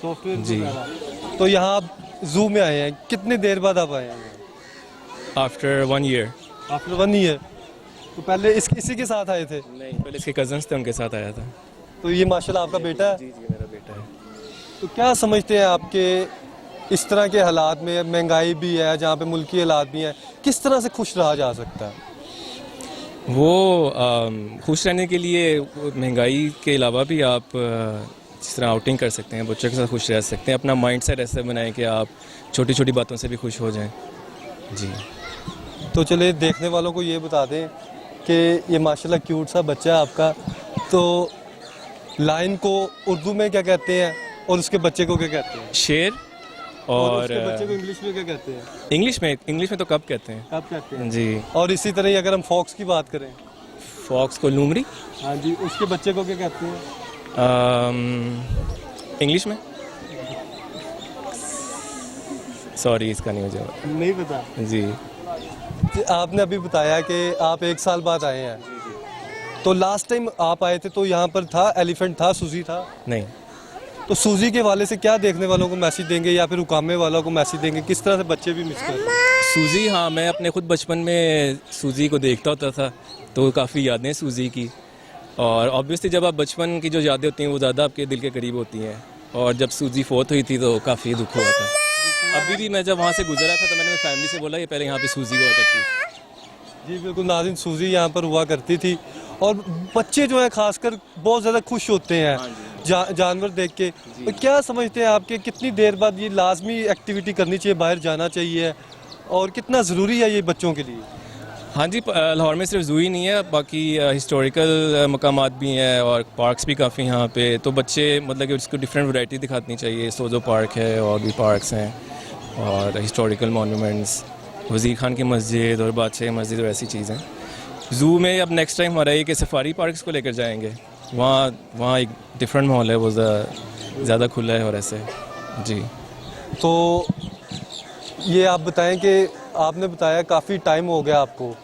सॉफ्टवेयर जी। वगैरह। तो यहाँ आप जू में आए हैं, कितनी देर बाद आप आए हैं? After 1 year. After 1 year. तो पहले इसी के साथ आए थे? नहीं, पहले इसके कजन्स थे, उनके साथ आया था। तो ये माशाल्लाह आपका बेटा है? जी जी, मेरा बेटा है। तो क्या समझते हैं आपके इस तरह के हालात में, महंगाई भी है, जहाँ पे मुल्की हालात भी हैं, किस तरह से खुश रहा जा सकता है? वो खुश रहने के लिए महंगाई के अलावा भी आप जिस तरह आउटिंग कर सकते हैं, बच्चों के साथ खुश रह सकते हैं। अपना माइंड सेट ऐसे बनाएं कि आप छोटी छोटी बातों से भी खुश हो जाएं। जी। तो चलिए देखने वालों को ये बता दें कि ये माशाल्लाह क्यूट सा बच्चा है आपका। तो लाइन को उर्दू में क्या कहते हैं और उसके बच्चे को क्या कहते हैं? शेर। और उसके बच्चे को इंग्लिश में क्या कहते हैं? इंग्लिश में तो कब कहते हैं। कब कहते हैं? जी। और इसी तरह ही अगर हम फॉक्स की बात करें? फॉक्स को लूमड़ी। हाँ जी, उसके बच्चे को क्या कहते हैं? इंग्लिश में सॉरी, इसका नहीं मुझे नहीं पता। जी। आपने अभी बताया कि आप 1 साल बाद आए हैं। तो लास्ट टाइम आप आए थे तो यहाँ पर था एलिफेंट था, सूजी था? नहीं। तो सूजी के वाले से क्या देखने वालों को मैसेज देंगे या फिर उकामे वालों को मैसेज देंगे, किस तरह से बच्चे भी मिस कर रहे हैं? सूजी, हाँ, मैं अपने खुद बचपन में सूजी को देखता होता था, तो काफ़ी यादें सूजी की। और ऑब्वियसली जब आप बचपन की जो यादें होती हैं वो ज़्यादा आपके दिल के करीब होती हैं। और जब सूजी फोत हुई थी तो काफ़ी दुख हुआ था। अभी भी मैं जब वहाँ से गुजरा था तो मैंने मेरी फैमिली से बोला कि पहले यहाँ पे सूजी हुआ करती थी। जी बिल्कुल नाज़रीन, सूजी यहाँ पर हुआ करती थी। और बच्चे जो है खासकर बहुत ज़्यादा खुश होते हैं जानवर देख के। तो क्या समझते हैं आपके कितनी देर बाद ये लाजमी एक्टिविटी करनी चाहिए, बाहर जाना चाहिए, और कितना ज़रूरी है ये बच्चों के लिए? हाँ जी, लाहौर में सिर्फ जू ही नहीं है, बाकी हिस्टोरिकल मकामात भी हैं और पार्क्स भी काफ़ी यहाँ पे। तो बच्चे मतलब कि उसको डिफरेंट वैरायटी दिखानी चाहिए। सोजो पार्क है और भी पार्क्स हैं और हिस्टोरिकल मोनूमेंट्स, वज़ीर खान की मस्जिद और बादशाह की मस्जिद और ऐसी चीज़ें। ज़ू में अब नेक्स्ट टाइम हमारा ये कि सफारी पार्क्स को लेकर जाएंगे। वहाँ एक डिफरेंट माहौल है, वो ज़्यादा खुला है और ऐसे। जी। तो ये आप बताएं कि आपने बताया काफ़ी टाइम हो गया आपको,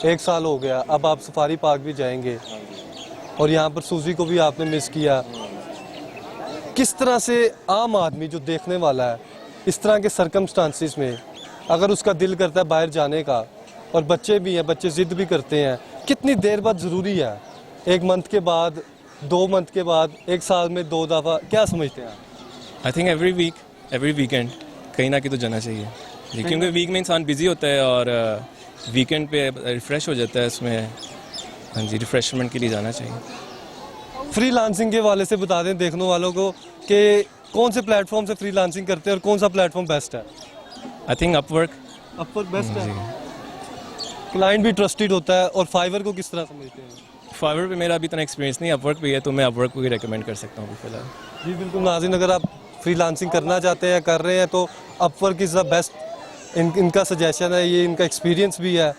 1 साल हो गया, अब आप सफारी पार्क भी जाएंगे और यहाँ पर सूजी को भी आपने मिस किया। किस तरह से आम आदमी जो देखने वाला है इस तरह के सरकमस्टांसिस में, अगर उसका दिल करता है बाहर जाने का, और बच्चे भी हैं, बच्चे ज़िद भी करते हैं, कितनी देर बाद ज़रूरी है? 1 मंथ के बाद, 2 मंथ के बाद, 1 साल में 2 दफ़ा, क्या समझते हैं आप? आई थिंक एवरी वीकेंड कहीं ना कहीं तो जाना चाहिए जी, क्योंकि वीक में इंसान बिजी होता है और वीकेंड पे रिफ़्रेश हो जाता है उसमें। हाँ जी, रिफ़्रेशमेंट के लिए जाना चाहिए। फ्रीलांसिंग के वाले से बता दें देखने वालों को कि कौन से प्लेटफॉर्म से फ्रीलांसिंग करते हैं और कौन सा प्लेटफॉर्म बेस्ट है? आई थिंक अपवर्क बेस्ट है। क्लाइंट भी ट्रस्टेड होता है। और फाइवर को किस तरह समझते हैं? फाइवर पे मेरा अभी इतना एक्सपीरियंस नहीं, अपवर्क पे है, तो मैं अपवर्क को ही रेकमेंड कर सकता हूँ अभी फिलहाल। जी बिल्कुल नाज़रीन, अगर आप फ्रीलांसिंग करना चाहते हैं, कर रहे हैं, तो अपवर्क इज़ द बेस्ट। इनका सजेशन है, ये इनका एक्सपीरियंस भी है।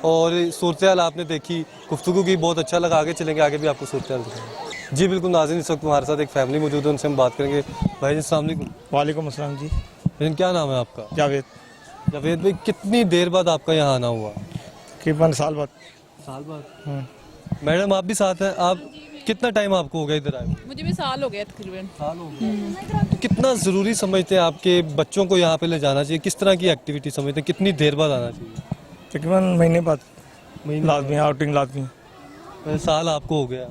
और सूरत हाल आपने देखी, गुफ्तगू की, बहुत अच्छा लगा। आगे चलेंगे, आगे भी आपको सूरत हाल दिखाएंगे। जी बिल्कुल नाज़रीन, इस वक्त हमारे साथ एक फैमिली मौजूद है, उनसे हम बात करेंगे। भाई जी अस्सलाम वालेकुम। वालेकुम अस्सलाम जी। भाई क्या नाम है आपका? जावेद। जावेद भाई, कितनी देर बाद आपका यहाँ आना हुआ? तकरीबन साल बाद। साल बाद। मैडम आप भी साथ हैं, आप कितना टाइम आपको हो गया इधर आए? मुझे भी साल हो गया तकरीबन। साल हो गया। तो कितना ज़रूरी समझते हैं आपके बच्चों को यहाँ पे ले जाना चाहिए? किस तरह की एक्टिविटी समझते हैं, कितनी देर बाद आना चाहिए? तकरीबन महीने बाद लाजमी आउटिंग लाजमी। साल आपको हो गया?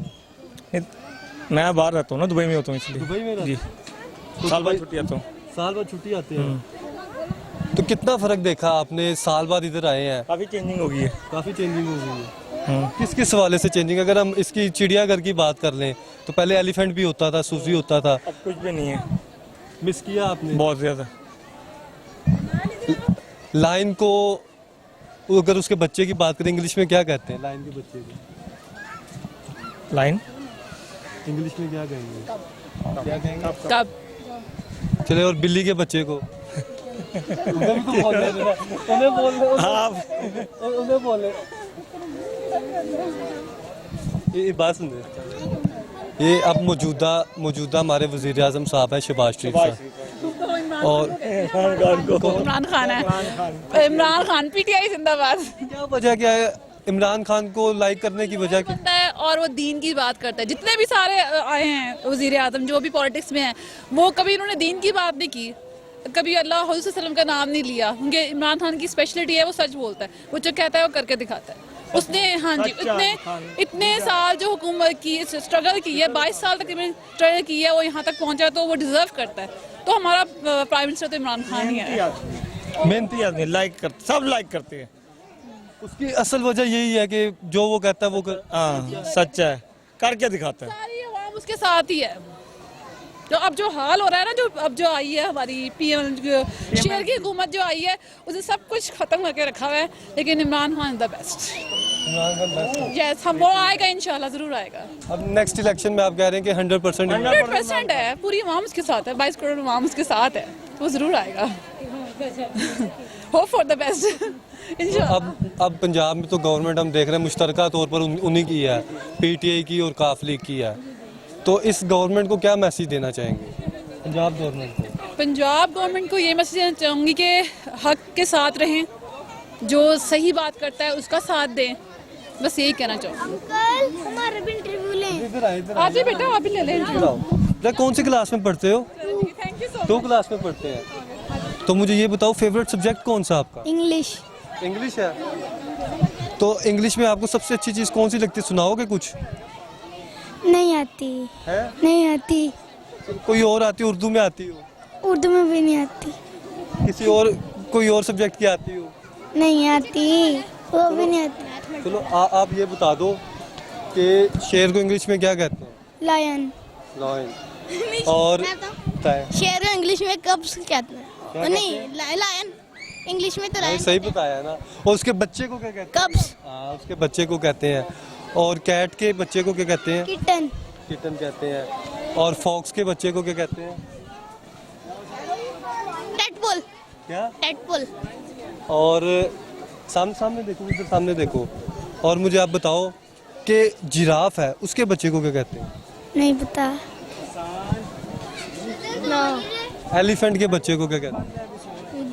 मैं बाहर रहता हूँ ना, दुबई में होता हूँ, इसलिए। दुबई में जी। साल बाद छुट्टी आता हूँ। साल बाद छुट्टी आती है। तो कितना फ़र्क देखा आपने, साल बाद इधर आए हैं? काफ़ी चेंजिंग हो गई है। काफ़ी चेंजिंग हो गई है। किस किस हवाले से चेंजिंग? अगर हम इसकी चिड़ियाघर की बात कर लें तो पहले एलिफेंट भी होता था, सूजी होता था, अब कुछ भी नहीं है। मिस किया आपने? बहुत ज़्यादा। लाइन को अगर उसके बच्चे की बात करें इंग्लिश में क्या कहते हैं लायन के बच्चे को? लाइन इंग्लिश में क्या कहेंगे? क्या कहेंगे? कब चले और बिल्ली के बच्चे को उन्हें भी तो बोलने देना। उन्हें बोलने उन्हें बोलने ये बात सुन ये अब मौजूदा हमारे वज़ीर आज़म साहब हैं शहबाज शरीफ साहब और इमरान खान है। इमरान खान पीटीआई जिंदाबाद। क्या वजह क्या है इमरान खान को लाइक करने की वजह क्या? बनता है और वो दीन की बात करता है। जितने भी सारे आए हैं वजीर आजम जो भी पॉलिटिक्स में हैं वो कभी इन्होंने दीन की बात नहीं की, कभी अल्लाह हुज़ूर सल्लम का नाम नहीं लिया। उनके इमरान खान की स्पेशलिटी है वो सच बोलता है, वो जो कहता है वो करके दिखाता है। उसने हाँ जी इतने साल जो हुकूमत की स्ट्रगल की है, 22 साल तक स्ट्रगल की है, वो यहाँ तक पहुँचा तो वो डिजर्व करता है। तो हमारा प्राइम मिनिस्टर तो इमरान खान ही है। मेहनती आदमी लाइक करते, सब लाइक करते हैं। उसकी असल वजह यही है कि जो वो कहता है वो कर। हाँ सच्चा है, करके दिखाता है। सारी आवाम उसके साथ ही है। तो अब जो हाल हो रहा है ना, जो अब जो आई है हमारी पीएम शेर की हुकूमत जो आई है उसने सब कुछ खत्म करके रखा हुआ है, लेकिन Imran Khan the best. Yes हम वो आएगा इंशाल्लाह, जरूर आएगा। अब नेक्स्ट इलेक्शन में आप कह रहे हैं कि 100% है, पूरी आवाम उसके साथ है, 22 करोड़ आवाम उसके साथ है, तो वो जरूर आएगा। Hope for the best. अब पंजाब में तो गवर्नमेंट हम देख रहे हैं मुश्तरका तौर पर उन्हीं की है, पीटीआई की और काफ लीग की है। तो इस गवर्नमेंट को क्या मैसेज देना चाहेंगे पंजाब गवर्नमेंट को? पंजाब गवर्नमेंट को ये मैसेज देना चाहूँगी कि हक के साथ रहें, जो सही बात करता है उसका साथ दें, बस यही कहना चाहूँगी। अंकल हमारा भी इंटरव्यू लें। आप भी बेटा आप भी ले लें इंटरव्यू। कौन सी क्लास में पढ़ते हो? थैंक यू सो 2 क्लास में पढ़ते हैं। तो मुझे ये बताओ फेवरेट सब्जेक्ट कौन सा आपका? इंग्लिश। इंग्लिश है। तो इंग्लिश में आपको सबसे अच्छी चीज़ कौन सी लगती है, सुनाओगे कुछ? नहीं आती है? नहीं आती। कोई और आती, उर्दू में आती हो? उर्दू में भी नहीं आती। किसी और कोई और सब्जेक्ट की आती हो? नहीं आती, वो भी नहीं आती। चलो आप ये बता दो कि शेर को इंग्लिश में क्या कहते हैं? लायन। लायन। और शेर को इंग्लिश में कब्स कहते हैं। नहीं लायन इंग्लिश में तो लायन सही बताया है ना। और उसके बच्चे को क्या कहते हैं? कब्स। हाँ उसके बच्चे को कहते हैं। और कैट के बच्चे को क्या कहते हैं? किटन। किटन कहते हैं। और फॉक्स के बच्चे को क्या कहते हैं? टेटबुल। क्या? टेटबुल। और सामने देखो, इधर सामने देखो। और मुझे आप बताओ कि जिराफ है उसके बच्चे को क्या कहते हैं? नहीं पता। नो। एलिफेंट के बच्चे को क्या कहते हैं?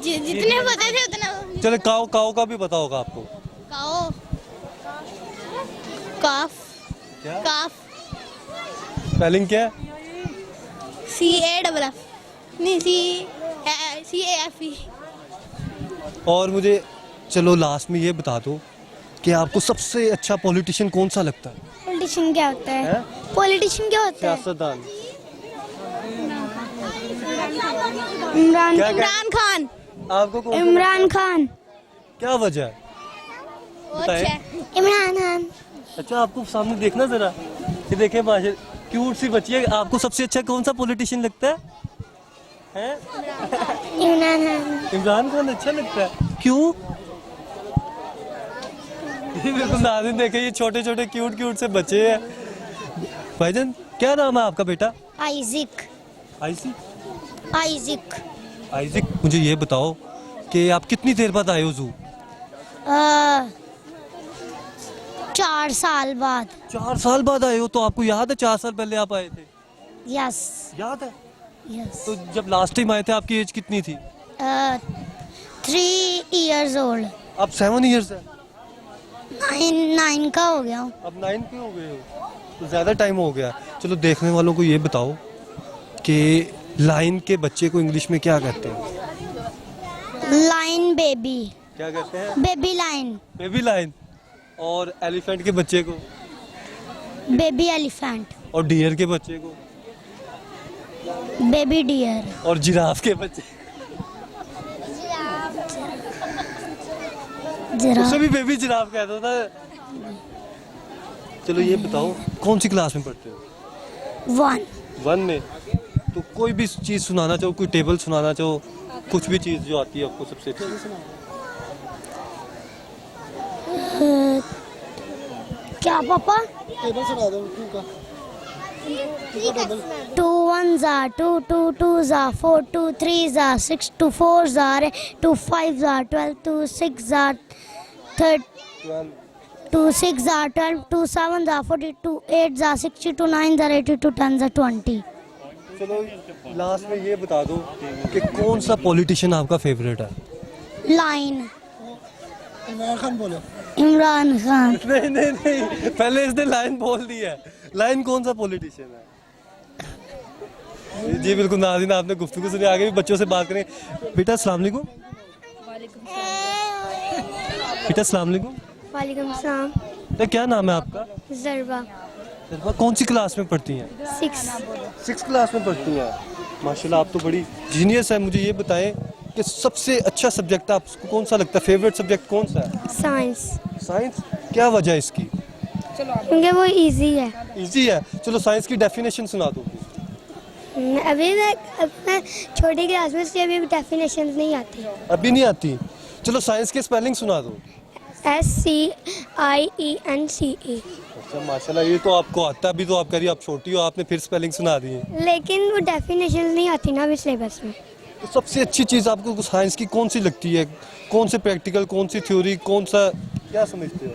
जितने पता थे उतना। चलो काऊ का भी पता होगा आपको। काओ। काफ। क्या? काफ। स्पेलिंग क्या है? CAFF नहीं CAFE। और मुझे चलो लास्ट में ये बता दो कि आपको सबसे अच्छा पॉलिटिशियन कौन सा लगता है? पॉलिटिशियन क्या होता है? पॉलिटिशियन क्या होता है? सियासतदान। इमरान खान। आपको कौन? इमरान खान। क्या वजह है? बताएं। इमरान खान। अच्छा आपको सामने देखना जरा, ये देखें माशा क्यूट सी बच्ची है। आपको सबसे अच्छा कौन सा पॉलिटिशियन लगता है? इमरान खान। इमरान खान अच्छा लगता है, क्यों? ये बिल्कुल नाज़रीन देखे, ये छोटे छोटे क्यूट से बच्चे हैं। भाईजान क्या नाम है आपका बेटा? आइजिक। आइजिक, मुझे ये बताओ कि आप कितनी देर बाद आए हो जू? 4 साल बाद। 4 साल बाद आए हो? तो आपको याद है 4 साल पहले आप आए थे? यस। याद है? यस। तो जब लास्ट टाइम आए थे आपकी एज कितनी थी? 3 years old। अब 7 years है? 9 का हो गया हूँ। अब 9 के हो गए हो, तो ज़्यादा टाइम हो गया। चलो देखने वालों को ये बताओ कि लाइन के बच्चे को इंग्लिश में क्या कहते हैं? Line baby. क्या कहते हैं? Baby line. Baby line. और एलिफेंट के बच्चे को? Baby elephant. और डियर के बच्चे को? Baby dear. और जिराफ के बच्चे? उसे भी बेबी जिराफ कहता था। चलो ये बताओ कौन सी क्लास में पढ़ते हो? 1 में। तो कोई भी चीज़ सुनाना चाहो, कोई टेबल सुनाना चाहो, कुछ भी चीज़ जो आती है आपको सबसे अच्छी? क्या पापा? टेबल सुना दो 2 का 2 1s are 2, 2 2s are 4, 2 3s are 6, 2 4s are 8, 2 5s are 12, 2 6s are 30, 2 6s are 12, 2 7s are 40, 2 8s are 60, 2 9s are 80, 2 10s are 20. चलो लास्ट में ये बता दो कि कौन सा पॉलिटिशियन आपका फेवरेट है? लाइन इमरान खान बोलो। इमरान खान। नहीं पहले इसने लाइन बोल दी है। लाइन कौन सा पॉलिटिशियन है? जी बिल्कुल नाज़रीन, आपने गुफ्तगू सुनी। आगे भी बच्चों से बात करें। बेटा अस्सलाम वालेकुम। बेटा अस्सलाम वालेकुम। वालेकुम सलाम। बेटा क्या नाम है आपका? जरबा। जरबा कौन सी क्लास में पढ़ती हैं? 6 क्लास में पढ़ती हैं। माशाल्लाह आप तो बड़ी जीनियस है। मुझे ये बताएं कि सबसे अच्छा सब्जेक्ट आपको कौन सा लगता है? फेवरेट सब्जेक्ट कौन सा है? साइंस। साइंस। क्या वजह है इसकी? क्योंकि वो इजी है। इजी है। चलो साइंस की डेफिनेशन सुना दो। अभी मैं छोटी क्लास में से अभी डेफिनेशन नहीं आती। अभी नहीं आती? चलो साइंस के स्पेलिंग सुना दो। SCIENCE। अच्छा माशाल्लाह, ये तो आपको आता है। अभी तो आप कह रही आप छोटी हो, आपने फिर स्पेलिंग सुना दी है। लेकिन वो डेफिनेशन नहीं आती ना अभी सिलेबस में। तो सबसे अच्छी चीज़ आपको साइंस की कौन सी लगती है? कौन से प्रैक्टिकल, कौन सी थ्योरी, कौन सा क्या समझते हो?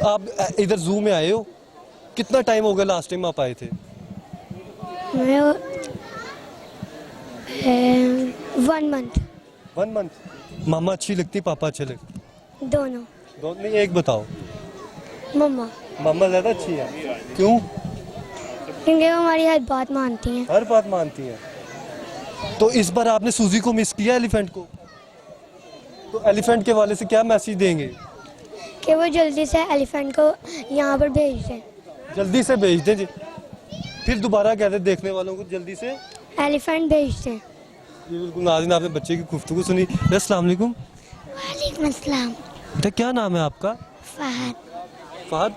आप इधर जू में आए हो, कितना टाइम हो गया लास्ट टाइम आप आए थे? मैं 1 मंथ। 1 मंथ। मामा अच्छी लगती, पापा अच्छे लगते? दोनों। दोनों में एक बताओ। मम्मा। मामा ज़्यादा अच्छी है। क्यों? क्योंकि वो हमारी हर बात मानती हैं। हर बात मानती हैं। तो इस बार आपने सूजी को मिस किया, एलिफेंट को? तो एलिफेंट के वाले से क्या मैसेज देंगे? कि वो जल्दी से एलिफेंट को यहाँ पर भेज दें। जल्दी से भेज दें जी। फिर दोबारा कहते देखने वालों को जल्दी से एलिफेंट भेज दें। जी बिल्कुल नाज़रीन, आपने बच्चे की गुफ्तगू सुनी। अस्सलाम वालेकुम। वालेकुम अस्सलाम। बेटा क्या नाम है आपका? फहद। फहद।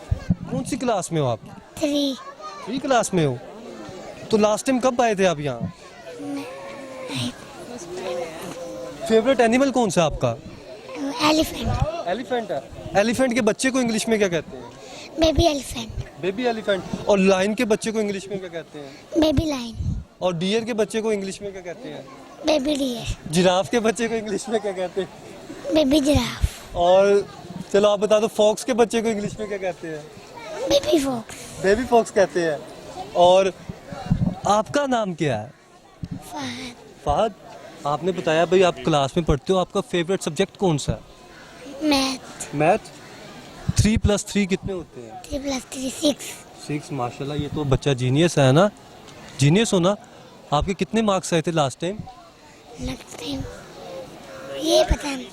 कौन सी क्लास में हो आप? 3 क्लास में हो। तो लास्ट टाइम कब आए थे आप यहाँ? फेवरेट एनिमल कौन सा आपका? एलिफेंट। एलिफेंट है। एलिफेंट के बच्चे को इंग्लिश में क्या कहते हैं? Baby elephant. Baby elephant. और लाइन के बच्चे को इंग्लिश में क्या कहते हैं? Baby line. और डियर के बच्चे को इंग्लिश में क्या कहते हैं? Baby dear. जिराफ के बच्चे को इंग्लिश में क्या कहते हैं? Baby giraffe. और चलो आप बता दो, फॉक्स के बच्चे को इंग्लिश में क्या कहते हैं? Baby fox. बेबी फॉक्स कहते हैं। और आपका नाम क्या है? फहद। फहद। आपने बताया भाई आप क्लास में पढ़ते हो, आपका फेवरेट सब्जेक्ट कौन सा है? मैथ। मैथ। 3 + 3 कितने होते हैं? 3 + 3 6। 6। माशाल्लाह, ये तो बच्चा जीनियस है ना? जीनियस हो ना? आपके कितने मार्क्स आए थे लास्ट टाइम? लगते हैं ये पता नहीं।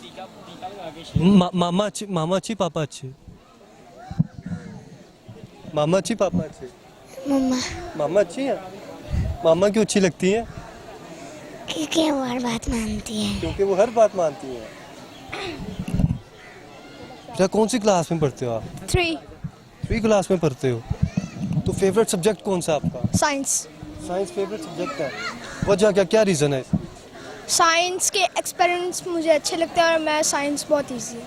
मामा अच्छी, पापा अच्छे? मामा अच्छी, पापा अच्छे? मामा अच्छी है। मामा क्यों अच्छी लगती है? क्योंकि वो हर बात मानती है। क्योंकि वो हर बात मानती है। क्या कौन सी क्लास में पढ़ते हो आप? 3 क्लास में पढ़ते हो। तो फेवरेट सब्जेक्ट कौन सा आपका? साइंस। साइंस फेवरेट सब्जेक्ट है। वजह क्या रीज़न है? साइंस के एक्सपेरिमेंट्स मुझे अच्छे लगते हैं और मैं साइंस बहुत इजी है।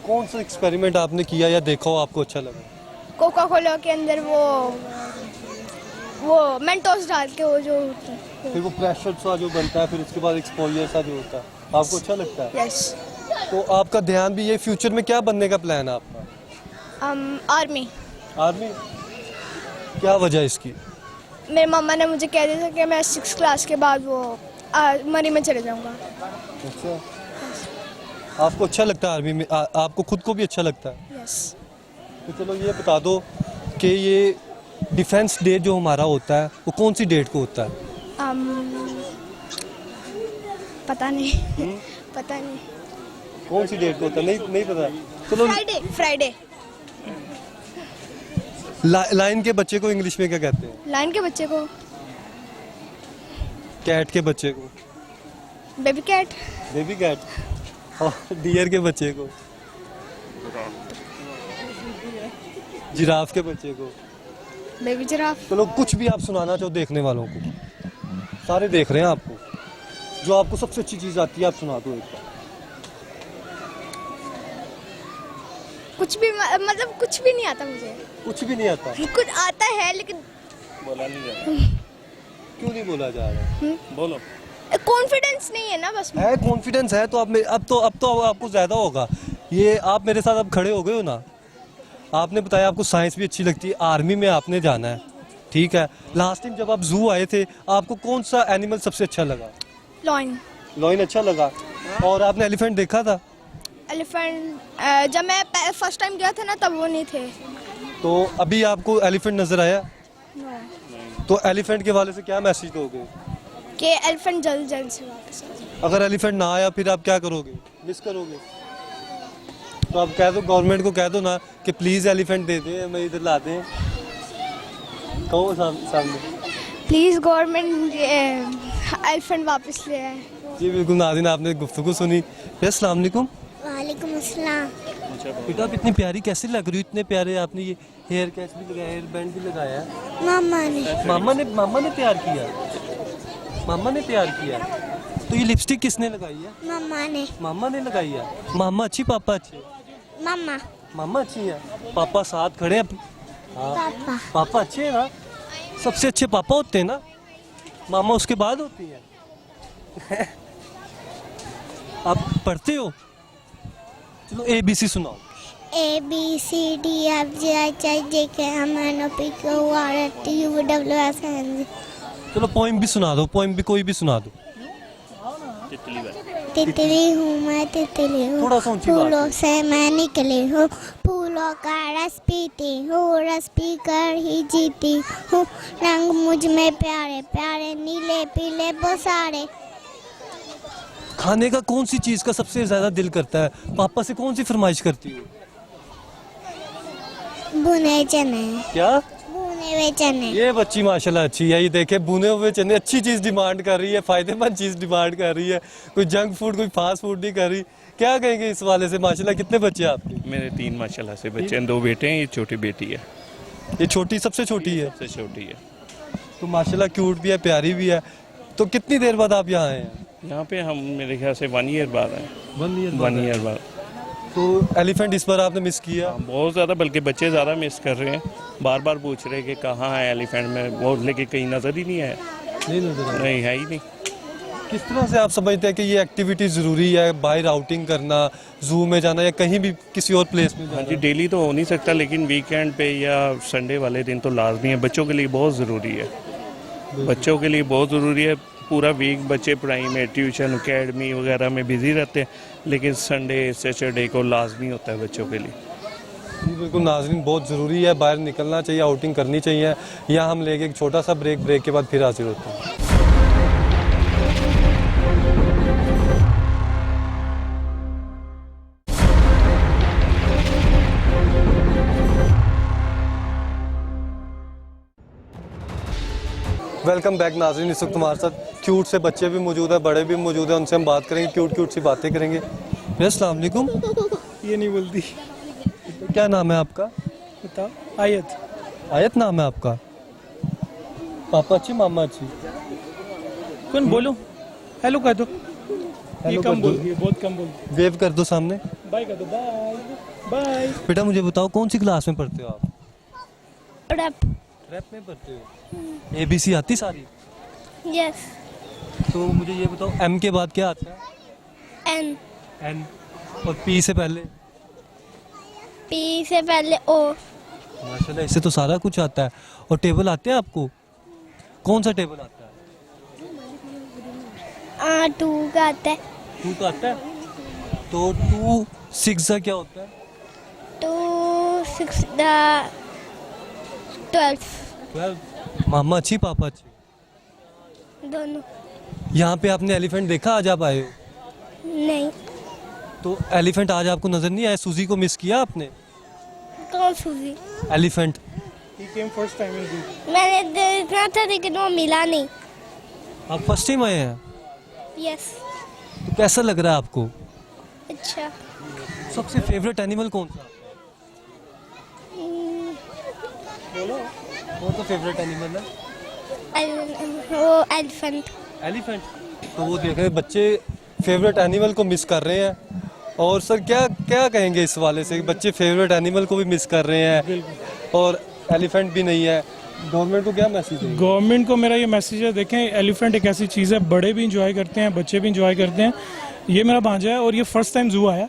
कौन सा एक्सपेरिमेंट आपने किया या देखा हो आपको अच्छा लगा? कोका कोला के अंदर वो मेंटोस डाल के वो जो होता है, फिर वो प्रेशर सा जो बनता है, फिर उसके बाद एक्सपोजर सा जो होता है, आपको अच्छा लगता है? यस। तो आपका ध्यान भी ये फ्यूचर में क्या बनने का प्लान है आपका? आर्मी। आर्मी। क्या वजह इसकी? मेरे मामा ने मुझे कह दिया था कि मैं 6 क्लास के बाद वो आर्मी में चले जाऊंगा। अच्छा, आपको अच्छा लगता है आर्मी में? आपको खुद को भी अच्छा लगता है? यस। तो चलो ये बता दो कि ये डिफेंस डे जो हमारा होता है वो कौन सी डेट को होता है? पता नहीं। पता नहीं कौन सी डेट को होता है? नहीं पता। चलो फ्राइडे। लाइन के बच्चे को इंग्लिश में क्या कहते हैं? लाइन के बच्चे को कैट के बच्चे को बेबी कैट। Baby cat. और डियर के बच्चे को? जिराफ के बच्चे को? Baby giraffe. चलो कुछ भी आप सुनाना चाहो देखने वालों को, सारे देख रहे हैं आपको, जो आपको सबसे अच्छी चीज़ आती है आप सुना दो एक बार। कुछ भी मतलब कुछ भी नहीं आता मुझे। कुछ भी नहीं आता। कुछ आता है लेकिन बोला नहीं जाता। क्यों नहीं बोला जा रहा? बोलो। कॉन्फिडेंस नहीं है ना बस। है कॉन्फिडेंस है तो अब तो आपको ज़्यादा होगा। ये आप मेरे साथ अब खड़े हो गए हो ना। आपने बताया आपको साइंस भी अच्छी लगती है, आर्मी में आपने जाना है, ठीक है। लास्ट टाइम जब आप जू आए थे आपको कौन सा एनिमल सबसे अच्छा लगा? लॉयन। लॉयन अच्छा लगा। और आपने एलिफेंट देखा था? एलिफेंट जब मैं फर्स्ट टाइम गया था ना तब वो नहीं थे। तो अभी आपको एलिफेंट नजर आया? तो एलिफेंट के वाले से क्या मैसेज दोगे? कि एलिफेंट जल्द जल्द से वापस आ जाए। अगर एलिफेंट ना आया फिर आप क्या करोगे? मिस करोगे? तो आप कह दो, गवर्नमेंट को कह दो ना कि प्लीज एलिफेंट दे दे, हमें इधर ला दें। कहो सामने। प्लीज गवर्नमेंट एलिफेंट वापस ले आए। जी बिल्कुल नाज़रीन, आपने गुफ्तगू सुनी। अस्सलाम वालेकुम। वालेकुम अस्सलाम। बेटा आप इतनी प्यारी कैसे लग रही हो? इतने प्यारे आपने ये हेयर कैच भी लगाया, हेयर बैंड भी लगाया है। मामा ने तैयार किया। मामा ने तैयार किया। तो ये लिपस्टिक किसने लगाई है? मामा ने लगाई है। मामा अच्छी पापा अच्छे? मामा अच्छी है। पापा साथ खड़े हैं। हाँ। पापा अच्छे हैं ना? सबसे अच्छे पापा होते हैं ना, मामा उसके बाद होती है। आप पढ़ते हो? चलो ABC सुनाओ। ABCDFGHIJKLMNOPQRSTUVWXYZ। चलो पोइम भी सुना दो, पोइम भी कोई भी सुना दो। तितली हूँ मैं, तितली हूँ, थोड़ा सा ऊंची बात फूलों है। से मैं निकली हूँ, फूलों का रस पीती हूँ, रस पी कर ही जीती हूँ, रंग मुझ में प्यारे प्यारे नीले पीले बसारे। खाने का कौन सी चीज का सबसे ज्यादा दिल करता है? पापा से कौन सी फरमाइश करती हो? भुने चने। क्या? भुने हुए चने। ये बच्ची माशाल्लाह अच्छी है। ये देखे भुने हुए चने अच्छी चीज डिमांड कर रही है, फायदेमंद चीज डिमांड कर रही है, कोई जंक फूड कोई फास्ट फूड नहीं कर रही। क्या कहेंगे इस वाले से? माशाल्लाह कितने बच्चे हैं आपके? मेरे 3 माशाल्लाह से बच्चे हैं, 2 बेटे हैं, ये छोटी बेटी है। ये छोटी सबसे छोटी है? सबसे छोटी है। तो माशाल्लाह क्यूट भी है, प्यारी भी है। तो कितनी देर बाद आप यहाँ आए हैं? यहाँ पे हम मेरे ख्याल से 1 ईयर बाद आए। 1 ईयर बाद। तो एलिफेंट इस बार आपने मिस किया? बहुत ज़्यादा, बल्कि बच्चे ज़्यादा मिस कर रहे हैं। बार बार पूछ रहे हैं कि कहाँ है एलिफेंट में, वो लेके कहीं नज़र ही नहीं है। नहीं है ही नहीं। किस तरह से आप समझते हैं कि ये एक्टिविटी ज़रूरी है, बाहर आउटिंग करना, जू में जाना या कहीं भी किसी और प्लेस में हाँ जाना? जी, डेली तो हो नहीं सकता, लेकिन वीकेंड पे या संडे वाले दिन तो लाजमी है। बच्चों के लिए बहुत ज़रूरी है। बच्चों के लिए बहुत ज़रूरी है। पूरा वीक बच्चे पढ़ाई में, ट्यूशन, एकेडमी वगैरह में बिजी रहते हैं, लेकिन संडे सैटरडे को लाजमी होता है बच्चों के लिए। जी बिल्कुल नाज़रीन, बहुत ज़रूरी है, बाहर निकलना चाहिए, आउटिंग करनी चाहिए। यहाँ हम लेके एक छोटा सा ब्रेक के बाद फिर हाजिर होते हैं। वेलकम बैक नाज़रीन। इस वक्त हमारे साथ क्यूट से बच्चे भी मौजूद है, बड़े भी मौजूद हैं, उनसे हम बात करेंगे, क्यूट सी बातें करेंगे। अस्सलाम वालेकुम। ये नहीं बोलती। क्या नाम है आपका? बताओ। आयत। आयत नाम है आपका? पापा अच्छी मामा अच्छी? कौन बोलो? हेलो कह दो। ये हेलो कम कर दो। बोलती है, बहुत कम बोलती है। वेव कर दो सामने। बाय कर दो। Bye bye. बेटा मुझे बताओ कौन सी क्लास में पढ़ते हो आप? रैप में पढ़ते हो? ABC आती सारी? यस। तो मुझे ये बताओ M के बाद क्या आता है? N। और P से पहले? P से पहले O। माशाल्लाह, इससे तो सारा कुछ आता है। और टेबल आते हैं आपको? कौन सा टेबल आता है? 2 का आता है। 2 का आता है? तो 2 6 का क्या होता है? 2 6 12। मामा अच्छी पापा अच्छी? दोनों। यहाँ पे आपने एलिफेंट देखा आज आप आए हो? नहीं। तो एलिफेंट आज आपको नजर नहीं आया? सूजी को मिस किया आपने? कौन सूजी? Elephant. He came first time in zoo. मैंने देखा था लेकिन वो मिला नहीं। आप फर्स्ट टाइम आए हैं? यस। तो कैसा लग रहा है आपको? अच्छा। सबसे फेवरेट एनिमल कौन सा? बोलो। कौन सा फेवरेट एनिमल है? वो एलिफेंट। एलिफेंट। तो वो देख रहे बच्चे फेवरेट एनिमल को मिस कर रहे हैं और सर क्या क्या कहेंगे इस वाले से, बच्चे फेवरेट एनिमल को भी मिस कर रहे हैं और एलिफेंट भी नहीं है, गवर्नमेंट को क्या मैसेज है? गवर्नमेंट को मेरा ये मैसेज है, देखें एलिफेंट एक ऐसी चीज़ है, बड़े भी इंजॉय करते हैं, बच्चे भी इंजॉय करते हैं। ये मेरा भांजा है और ये फर्स्ट टाइम जू आया,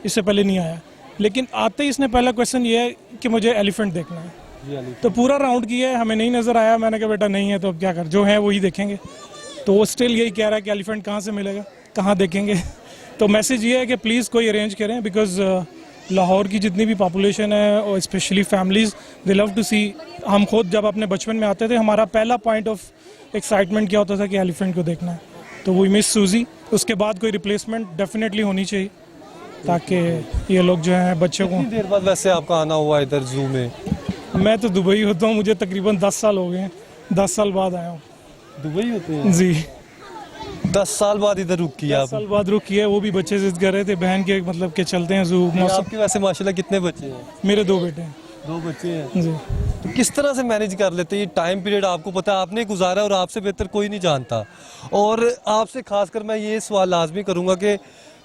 इससे पहले नहीं आया, लेकिन आते ही इसने पहला क्वेश्चन ये है कि मुझे एलिफेंट देखना है। तो पूरा राउंड किया है, हमें नहीं नज़र आया, मैंने कहा बेटा नहीं है तो अब क्या कर, जो है वही देखेंगे। तो वो स्टिल यही कह रहा है कि एलिफेंट कहाँ से मिलेगा, कहाँ देखेंगे। तो मैसेज ये है कि प्लीज़ कोई अरेंज करें, बिकॉज लाहौर की जितनी भी पॉपुलेशन है और specially families they love to see. हम खुद जब अपने बचपन में आते थे, हमारा पहला पॉइंट ऑफ एक्साइटमेंट क्या होता था कि एलिफेंट को देखना है। तो वो मिस सूजी, उसके बाद कोई रिप्लेसमेंट डेफिनेटली होनी चाहिए ताकि ये लोग जो हैं बच्चों को। कितनी देर बाद वैसे आपका आना हुआ इधर जू में? मैं तो दुबई होता हूँ, मुझे तकरीबन 10 साल हो गए हैं, 10 साल बाद आया हूँ। दुबई होते हैं जी, 10 साल बाद इधर रुक किया 10 साल बाद रुक किया, वो भी बच्चे जिद कर रहे थे, बहन के मतलब के चलते हैं जू। आपके वैसे माशाल्लाह कितने बच्चे हैं? मेरे 2 बेटे हैं। 2 बच्चे हैं जी। तो किस तरह से मैनेज कर लेते हैं? ये टाइम पीरियड आपको पता है, आपने गुजारा और आपसे बेहतर कोई नहीं जानता। और आपसे खासकर मैं ये सवाल लाजमी करूंगा कि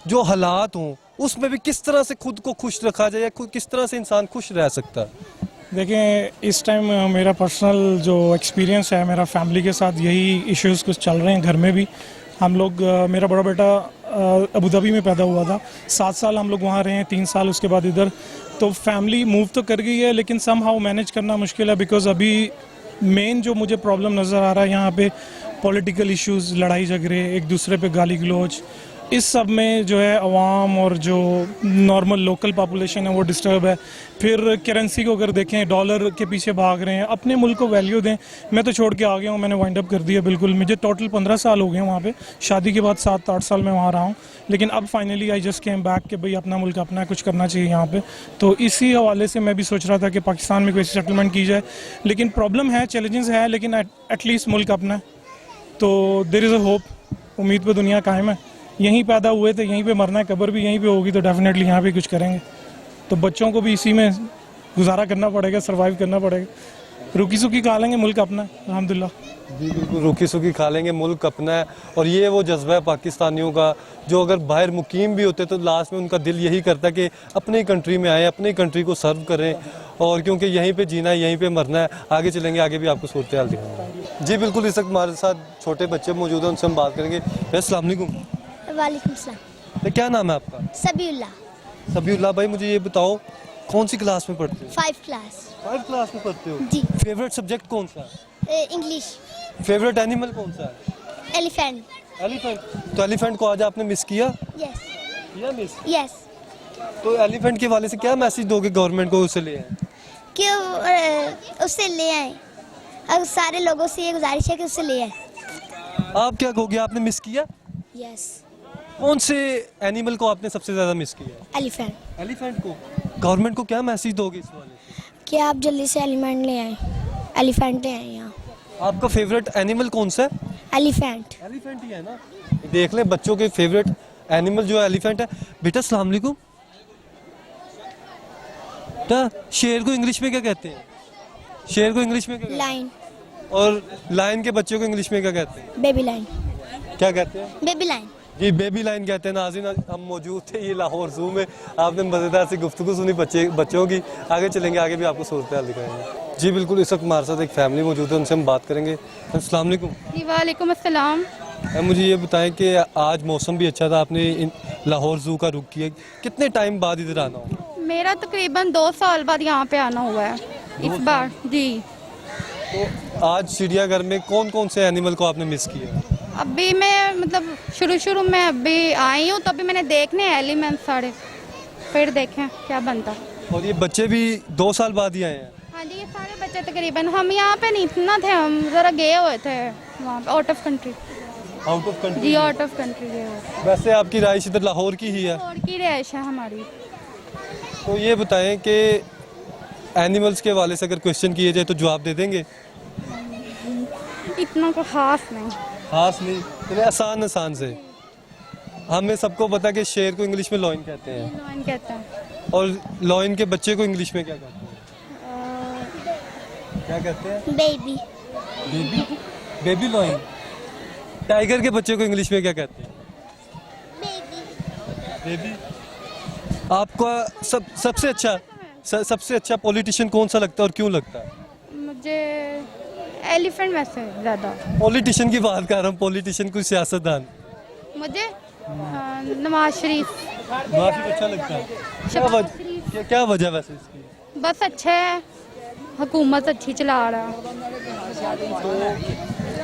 जो हालात हों उसमें भी किस तरह से खुद को खुश रखा जाए, या किस तरह से इंसान खुश रह सकता है? देखें इस टाइम मेरा पर्सनल जो एक्सपीरियंस है, मेरा फैमिली के साथ यही इश्यूज़ कुछ चल रहे हैं। घर में भी हम लोग, मेरा बड़ा बेटा अबू धाबी में पैदा हुआ था, 7 साल हम लोग वहाँ रहे हैं, 3 साल उसके बाद इधर। तो फैमिली मूव तो कर गई है, लेकिन सम हाउ मैनेज करना मुश्किल है, बिकॉज अभी मेन जो मुझे प्रॉब्लम नज़र आ रहा है यहाँ पे पॉलिटिकल इश्यूज़, लड़ाई झगड़े, एक दूसरे पे गाली गलौज, इस सब में जो है अवाम और जो नॉर्मल लोकल पॉपुलेशन है वो डिस्टर्ब है। फिर करेंसी को अगर देखें, डॉलर के पीछे भाग रहे हैं, अपने मुल्क को वैल्यू दें। मैं तो छोड़ के आ गया हूँ, मैंने वाइंड अप कर दिया बिल्कुल। मुझे टोटल 15 साल हो गए वहाँ पे, शादी के बाद 7-8 साल मैं वहाँ रहा हूँ, लेकिन अब finally I just came back कि भाई अपना मुल्क अपना है, कुछ करना चाहिए यहाँ पे। तो इसी हवाले से मैं भी सोच रहा था कि पाकिस्तान में कोई सेटलमेंट की जाए, लेकिन प्रॉब्लम है, चैलेंजेस है, लेकिन एटलीस्ट मुल्क अपना है, तो देयर इज़ अ होप। उम्मीद पे दुनिया कायम है। यहीं पैदा हुए थे, यहीं पे मरना है, कब्र भी यहीं पे होगी, तो डेफिनेटली यहाँ पे कुछ करेंगे। तो बच्चों को भी इसी में गुजारा करना पड़ेगा, सरवाइव करना पड़ेगा। रुकी सुखी खा लेंगे, मुल्क अपना है अल्हम्दुलिल्लाह। जी बिल्कुल, रुकी सुखी खा लेंगे, मुल्क अपना है। और ये वो जज्बा है पाकिस्तानियों का, जो अगर बाहर मुकीम भी होते तो लास्ट में उनका दिल यही करता है कि अपनी कंट्री में आए, अपनी कंट्री को सर्व करें, और क्योंकि यहीं पे जीना है, यहीं पे मरना है। आगे चलेंगे, आगे भी आपको सूरत हाल दिखाएंगे। जी बिल्कुल, इस वक्त हमारे साथ छोटे बच्चे मौजूद हैं, उनसे हम बात करेंगे। अस्सलाम वालेकुम। वालेकुम सलाम। तो क्या नाम है आपका? सबीउल्लाह। सबीउल्लाह भाई, मुझे ये बताओ कौन सी क्लास में पढ़ते हो? 5 क्लास। 5 क्लास में पढ़ते हो जी। फेवरेट सब्जेक्ट कौन सा है? इंग्लिश। फेवरेट एनिमल कौन सा है? एलिफेंट। एलिफेंट। तो एलिफेंट को आज आपने मिस किया? यस किया मिस? यस। तो एलिफेंट के वाले से क्या मैसेज दोगे गवर्नमेंट को, उसे ले आए? कि उससे ले आए, और सारे लोगों से ये गुजारिश है कि उससे ले आए। आप क्या कहोगे, आपने मिस किया? यस। कौन से एनिमल को आपने सबसे ज्यादा मिस किया? एलिफेंट। एलिफेंट को। गवर्नमेंट को क्या मैसेज दोगे इस वाले से? कि आप जल्दी से एलिफेंट ले आए, एलिफेंट ले आए यहाँ। आपका फेवरेट एनिमल कौन सा है? एलिफेंट। एलिफेंट ही है ना। देख लें, बच्चों के फेवरेट एनिमल जो है एलिफेंट है। बेटा अस्सलाम वालेकुम। बेटा, शेर को इंग्लिश में क्या कहते हैं? शेर को इंग्लिश में क्या कहते हैं? लाइन। और लायन के बच्चों को इंग्लिश में क्या कहते हैं? Baby line. क्या कहते हैं? Baby line. जी बेबी लाइन कहते हैं। नाज़रीन, हम मौजूद थे ये लाहौर जू में, आपने मज़ेदार सी गुफ्तगू सुनी बच्चों की। आगे चलेंगे, आगे भी आपको सूरत हाल दिखाएंगे। जी बिल्कुल, इस वक्त हमारे साथ एक फैमिली मौजूद है, उनसे हम बात करेंगे। अस्सलाम वालेकुम। जी वालेकुम अस्सलाम। मुझे ये बताएं कि आज मौसम भी अच्छा था, आपने लाहौर जू का रुख किया, कितने टाइम बाद इधर आना हो? मेरा तकरीबन 2 साल बाद यहाँ पे आना हुआ है इस बार। जी। तो आज चिड़ियाघर में कौन कौन से एनिमल को आपने मिस किया? अभी मैं मतलब शुरू में अभी आई हूँ, तभी मैंने देखने एलिमेंट सारे, फिर देखें क्या बनता। और ये बच्चे भी 2 साल बाद ही आए हैं? हाँ जी, ये सारे बच्चे तकरीबन, हम यहाँ पे नहीं इतना थे, हम ज़रा गए हुए थे वहाँ पे out of country. Out of country? जी आउट ऑफ कंट्री गए हुए। वैसे आपकी राइश इधर लाहौर की ही है? लाहौर की रिहाइश है हमारी। तो ये बताएं कि एनिमल्स के वाले से अगर क्वेश्चन किए जाए तो जवाब दे देंगे? इतना को खास नहीं। खास नहीं, तो आसान से। हमें सबको पता है कि शेर को इंग्लिश में लॉइन कहते हैं, लॉइन कहते हैं, और लॉइन के बच्चे को इंग्लिश में क्या कहते हैं? क्या कहते हैं? Baby. Baby? Baby lion. Tiger के बच्चे को इंग्लिश में क्या कहते हैं? बेबी। बेबी। आपका सबसे अच्छा पॉलिटिशियन कौन सा लगता है और क्यों लगता है? मुझे एलिफेंट में से ज़्यादा पॉलिटिशियन की बात कर रहा हूँ, पॉलिटिशियन कोई सियासतदान। मुझे नवाज शरीफ काफी अच्छा लगता है। क्या वजह वैसे इसकी? बस अच्छा है, हुकूमत अच्छी चला रहा।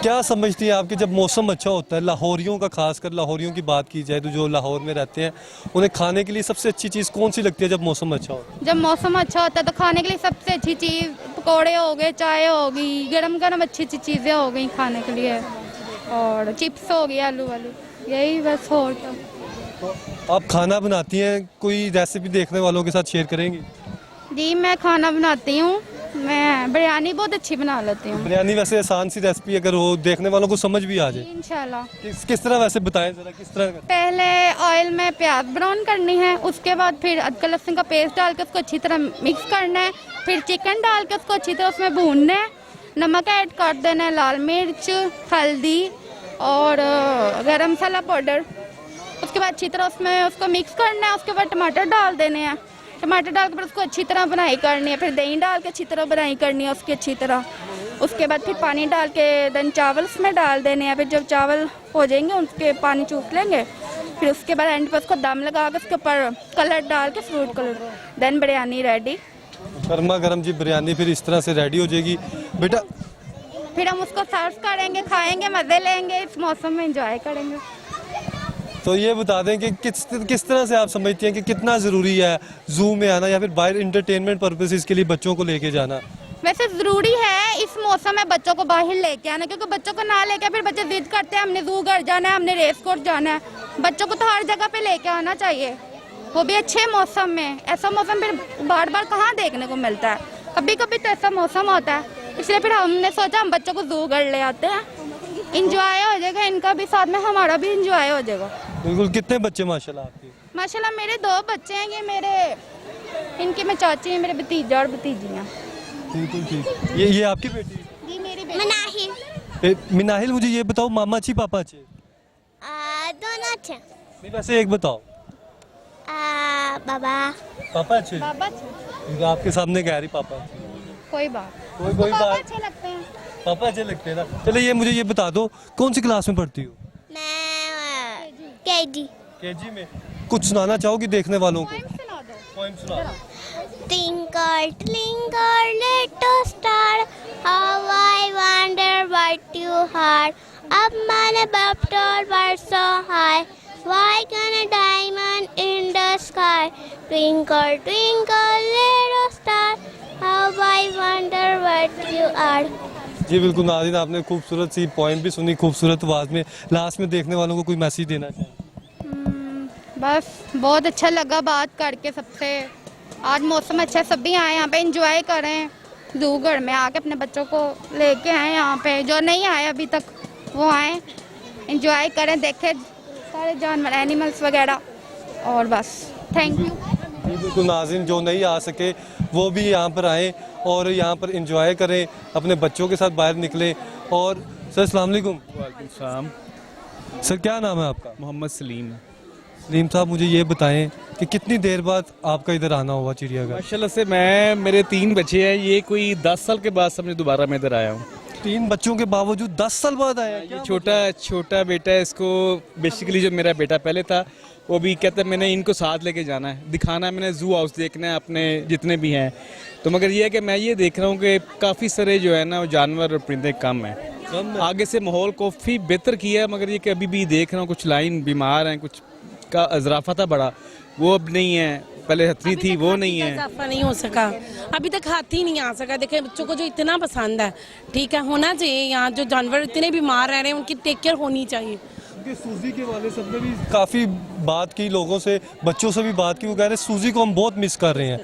क्या समझती हैं आप कि जब मौसम अच्छा होता है, लाहौरियों का खासकर लाहौरियों की बात की जाए तो जो लाहौर में रहते हैं उन्हें खाने के लिए सबसे अच्छी चीज़ कौन सी लगती है जब मौसम अच्छा होता है? जब मौसम अच्छा होता है तो खाने के लिए सबसे अच्छी चीज़ पकौड़े हो गए, चाय हो गई, गरम गरम अच्छी अच्छी चीज़ें हो गई खाने के लिए, और चिप्स हो गई, आलू वालू, यही बस। और तो आप खाना बनाती हैं, कोई रेसिपी देखने वालों के साथ शेयर करेंगी? जी मैं खाना बनाती हूँ, मैं बिरयानी बहुत अच्छी बना लेती हूँ। बिरयानी वैसे आसान सी रेसिपी, अगर वो देखने वालों को समझ भी आ जाए इंशाल्लाह। किस तरह वैसे बताएं जरा, किस तरह? पहले ऑयल में प्याज ब्राउन करनी है, उसके बाद फिर अदरक लहसुन का पेस्ट डाल के उसको अच्छी तरह मिक्स करना है, फिर चिकन डाल के उसको अच्छी तरह उसमें भूनना है, नमक ऐड कर देना है, लाल मिर्च, हल्दी और गरम मसाला पाउडर। उसके बाद अच्छी तरह उसमें उसको मिक्स करना है, उसके बाद टमाटर डाल देने हैं, टमाटर डाल के फिर उसको अच्छी तरह बनाई करनी है, फिर दही डाल के अच्छी तरह बनाई करनी है उसकी अच्छी तरह। उसके बाद फिर पानी डाल के देन चावल उसमें डाल देने हैं, फिर जब चावल हो जाएंगे उसके पानी चूस लेंगे, फिर उसके बाद एंड पर उसको दम लगा के उसके ऊपर कलर डाल के fruit colour, then biryani ready. गर्मा गर्म जी बिरयानी फिर इस तरह से रेडी हो जाएगी बेटा। फिर हम उसको सर्व करेंगे, खाएंगे, मज़े लेंगे, इस मौसम में एंजॉय करेंगे। तो ये बता दें कि किस तरह से आप समझती हैं कि कितना ज़रूरी है जू में आना या फिर बाहर इंटरटेनमेंट पर्पसेस के लिए बच्चों को लेके जाना? वैसे ज़रूरी है इस मौसम में बच्चों को बाहर लेके आना, क्योंकि बच्चों को ना लेके फिर बच्चे जिद करते हैं हमने जू घर जाना है, हमने रेस कोर्स जाना है। बच्चों को तो हर जगह पे लेके आना चाहिए, वो भी अच्छे मौसम में। ऐसा मौसम फिर बार बार कहाँ देखने को मिलता है, कभी कभी तो ऐसा मौसम होता है, इसलिए फिर हमने सोचा हम बच्चों को जू घर ले आते हैं, इंजॉय हो जाएगा, इनका भी साथ में हमारा भी इंजॉय हो जाएगा। बिल्कुल। कितने बच्चे माशाल्लाह आपके? माशाल्लाह मेरे 2 बच्चे हैं, ये मेरे इनकी मैं चाची हैं, मेरे भतीजा और भतीजी हैं। बिल्कुल ठीक। ये आपकी बेटी? जी मेरी बेटी मनाहिल। मिनाहिल, मुझे ये बताओ मामा अच्छी पापा अच्छे? दोनों अच्छे। नहीं वैसे एक बताओ। बाबा पापा अच्छे? बाबा अच्छे। आपके सामने कह रही पापा अच्छे। कोई बात कोई पापा बात। अच्छे लगते हैं। पापा अच्छे लगते हैं ना। चलो ये मुझे ये बता दो कौन सी क्लास में पढ़ती हो? मैं केजी। केजी में। कुछ सुनाना चाहोगी देखने वालों को? सुना दो। पोएम सुना दो। Twinkle, twinkle, little star, how I wonder what you are. Up my baptized bird so high, why can a diamond in the sky? Twinkle, twinkle, little star, how I wonder what you are. जी बिल्कुल नाज़रीन, आपने खूबसूरत सी poem भी सुनी खूबसूरत आवाज़ में। Last में देखने वालों को कोई मैसेज देना चाहिए? बस बहुत अच्छा लगा बात करके सबसे। आज मौसम अच्छा है, सभी आए यहाँ पे एंजॉय करें, जू घर में आके अपने बच्चों को लेके आए यहाँ पे, जो नहीं आए अभी तक वो आए, एंजॉय करें, देखें सारे जानवर, एनिमल्स वगैरह, और बस थैंक यू। जी बिल्कुल नाज़रीन, जो नहीं आ सके वो भी यहाँ पर आएँ और यहाँ पर एंजॉय करें, अपने बच्चों के साथ बाहर निकलें। और सर अस्सलाम वालेकुम। वालेकुम सलाम। सर क्या नाम है आपका? मोहम्मद सलीम। सलीम साहब, मुझे ये बताएं कि कितनी देर बाद आपका इधर आना हुआ चिड़ियाघर? माशाल्लाह से मेरे 3 बच्चे हैं, ये कोई 10 साल के बाद समझे दोबारा मैं इधर आया हूँ। 3 बच्चों के बावजूद 10 साल बाद आया? ये छोटा बेटा है, इसको बेसिकली जो मेरा बेटा पहले था वो भी कहता है मैंने इनको साथ लेके जाना है, दिखाना है, मैंने जू हाउस देखना है अपने जितने भी हैं। तो मगर ये है कि मैं ये देख रहा हूँ कि काफ़ी सारे जो है ना वो जानवर और परिंदे कम हैं। आगे से माहौल काफ़ी बेहतर किया है, मगर ये कि अभी भी देख रहा हूँ कुछ लाइन बीमार हैं, कुछ का इजाफा था बड़ा, वो अब नहीं है, पहले हथनी थी वो नहीं है। इजाफा नहीं हो सका, अभी तक हाथी नहीं आ सका। देखिए बच्चों को जो इतना पसंद है, ठीक है, होना चाहिए। यहाँ जो जानवर इतने बीमार रह रहे हैं उनकी टेक केयर होनी चाहिए। सूजी के वाले सब ने भी काफ़ी बात की, लोगों से, बच्चों से भी बात की, वो कह रहे हैं सूजी को हम बहुत मिस कर रहे हैं।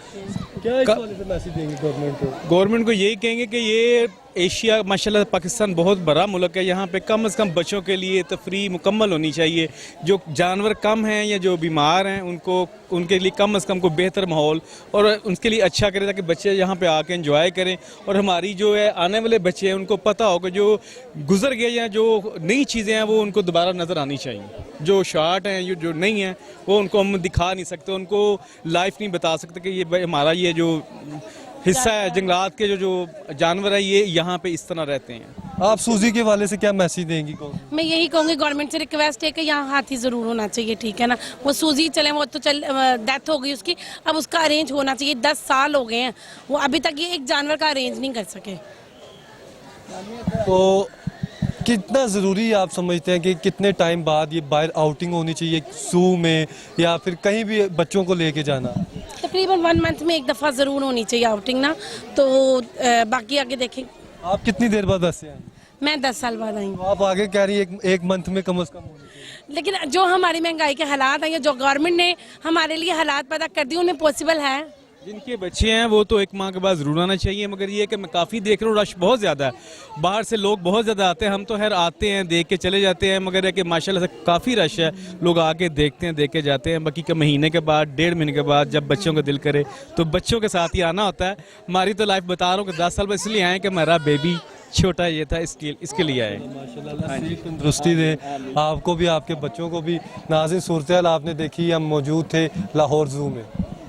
क्या इस वाले से मैसेज देंगे गवर्नमेंट को? गवर्नमेंट को यही कहेंगे कि ये एशिया माशाल्लाह पाकिस्तान बहुत बड़ा मुल्क है, यहाँ पे कम से कम बच्चों के लिए तफरी मुकम्मल होनी चाहिए। जो जानवर कम हैं या जो बीमार हैं उनको उनके लिए कम से कम को बेहतर माहौल और उनके लिए अच्छा करें ताकि बच्चे यहाँ पे आके एंजॉय करें। और हमारी जो है आने वाले बच्चे हैं उनको पता हो कि जो गुजर गए या जो नई चीज़ें हैं वो उनको दोबारा नज़र आनी चाहिए। जो शार्ट हैं जो नहीं हैं वो उनको हम दिखा नहीं सकते, उनको लाइफ नहीं बता सकते कि ये हमारा ये जो हिस्सा है जंगलात के जो जानवर है ये यहाँ पे इस तरह रहते हैं। आप सूजी के वाले से क्या मैसेज देंगी? मैं यही कहूँगी गवर्नमेंट से रिक्वेस्ट है कि यहाँ हाथी ज़रूर होना चाहिए, ठीक है ना। वो सूजी चले, वो तो डेथ हो गई उसकी, अब उसका अरेंज होना चाहिए। 10 साल हो गए हैं वो अभी तक ये एक जानवर का अरेंज नहीं कर सके। तो कितना ज़रूरी आप समझते हैं कि कितने टाइम बाद ये बाहर आउटिंग होनी चाहिए जू में या फिर कहीं भी बच्चों को लेके जाना? तकरीबन 1 मंथ में एक दफ़ा ज़रूर होनी चाहिए आउटिंग ना, तो बाकी आगे देखें। आप कितनी देर बाद वैसे हैं? मैं 10 साल बाद आई हूँ। तो आप आगे कह रही है एक मंथ में कम से कम होनी चाहिए। लेकिन जो हमारी महंगाई के हालात हैं या जो गवर्नमेंट ने हमारे लिए हालात पैदा कर दिए उनमें पॉसिबल है। जिनके बच्चे हैं वो तो 1 माह के बाद ज़रूर आना चाहिए, मगर ये कि मैं काफ़ी देख रहा हूँ रश बहुत ज़्यादा है, बाहर से लोग बहुत ज़्यादा आते हैं। हम तो खैर आते हैं देख के चले जाते हैं, मगर है कि माशाल्लाह से काफ़ी रश है, लोग आके देखते हैं देख के जाते हैं। बाकी के महीने के बाद 1.5 महीने के बाद जब बच्चों का दिल करे तो बच्चों के साथ ही आना होता है। हमारी तो लाइफ बता रहा हूँ कि 10 साल में इसलिए आए कि हमारा बेबी छोटा ये था, इसके लिए आए। माशाल्लाह सेहत तंदुरुस्ती दे आपको भी आपके बच्चों को भी। नाज़रीन सूरत हाल आपने देखी, हम मौजूद थे लाहौर ज़ू में।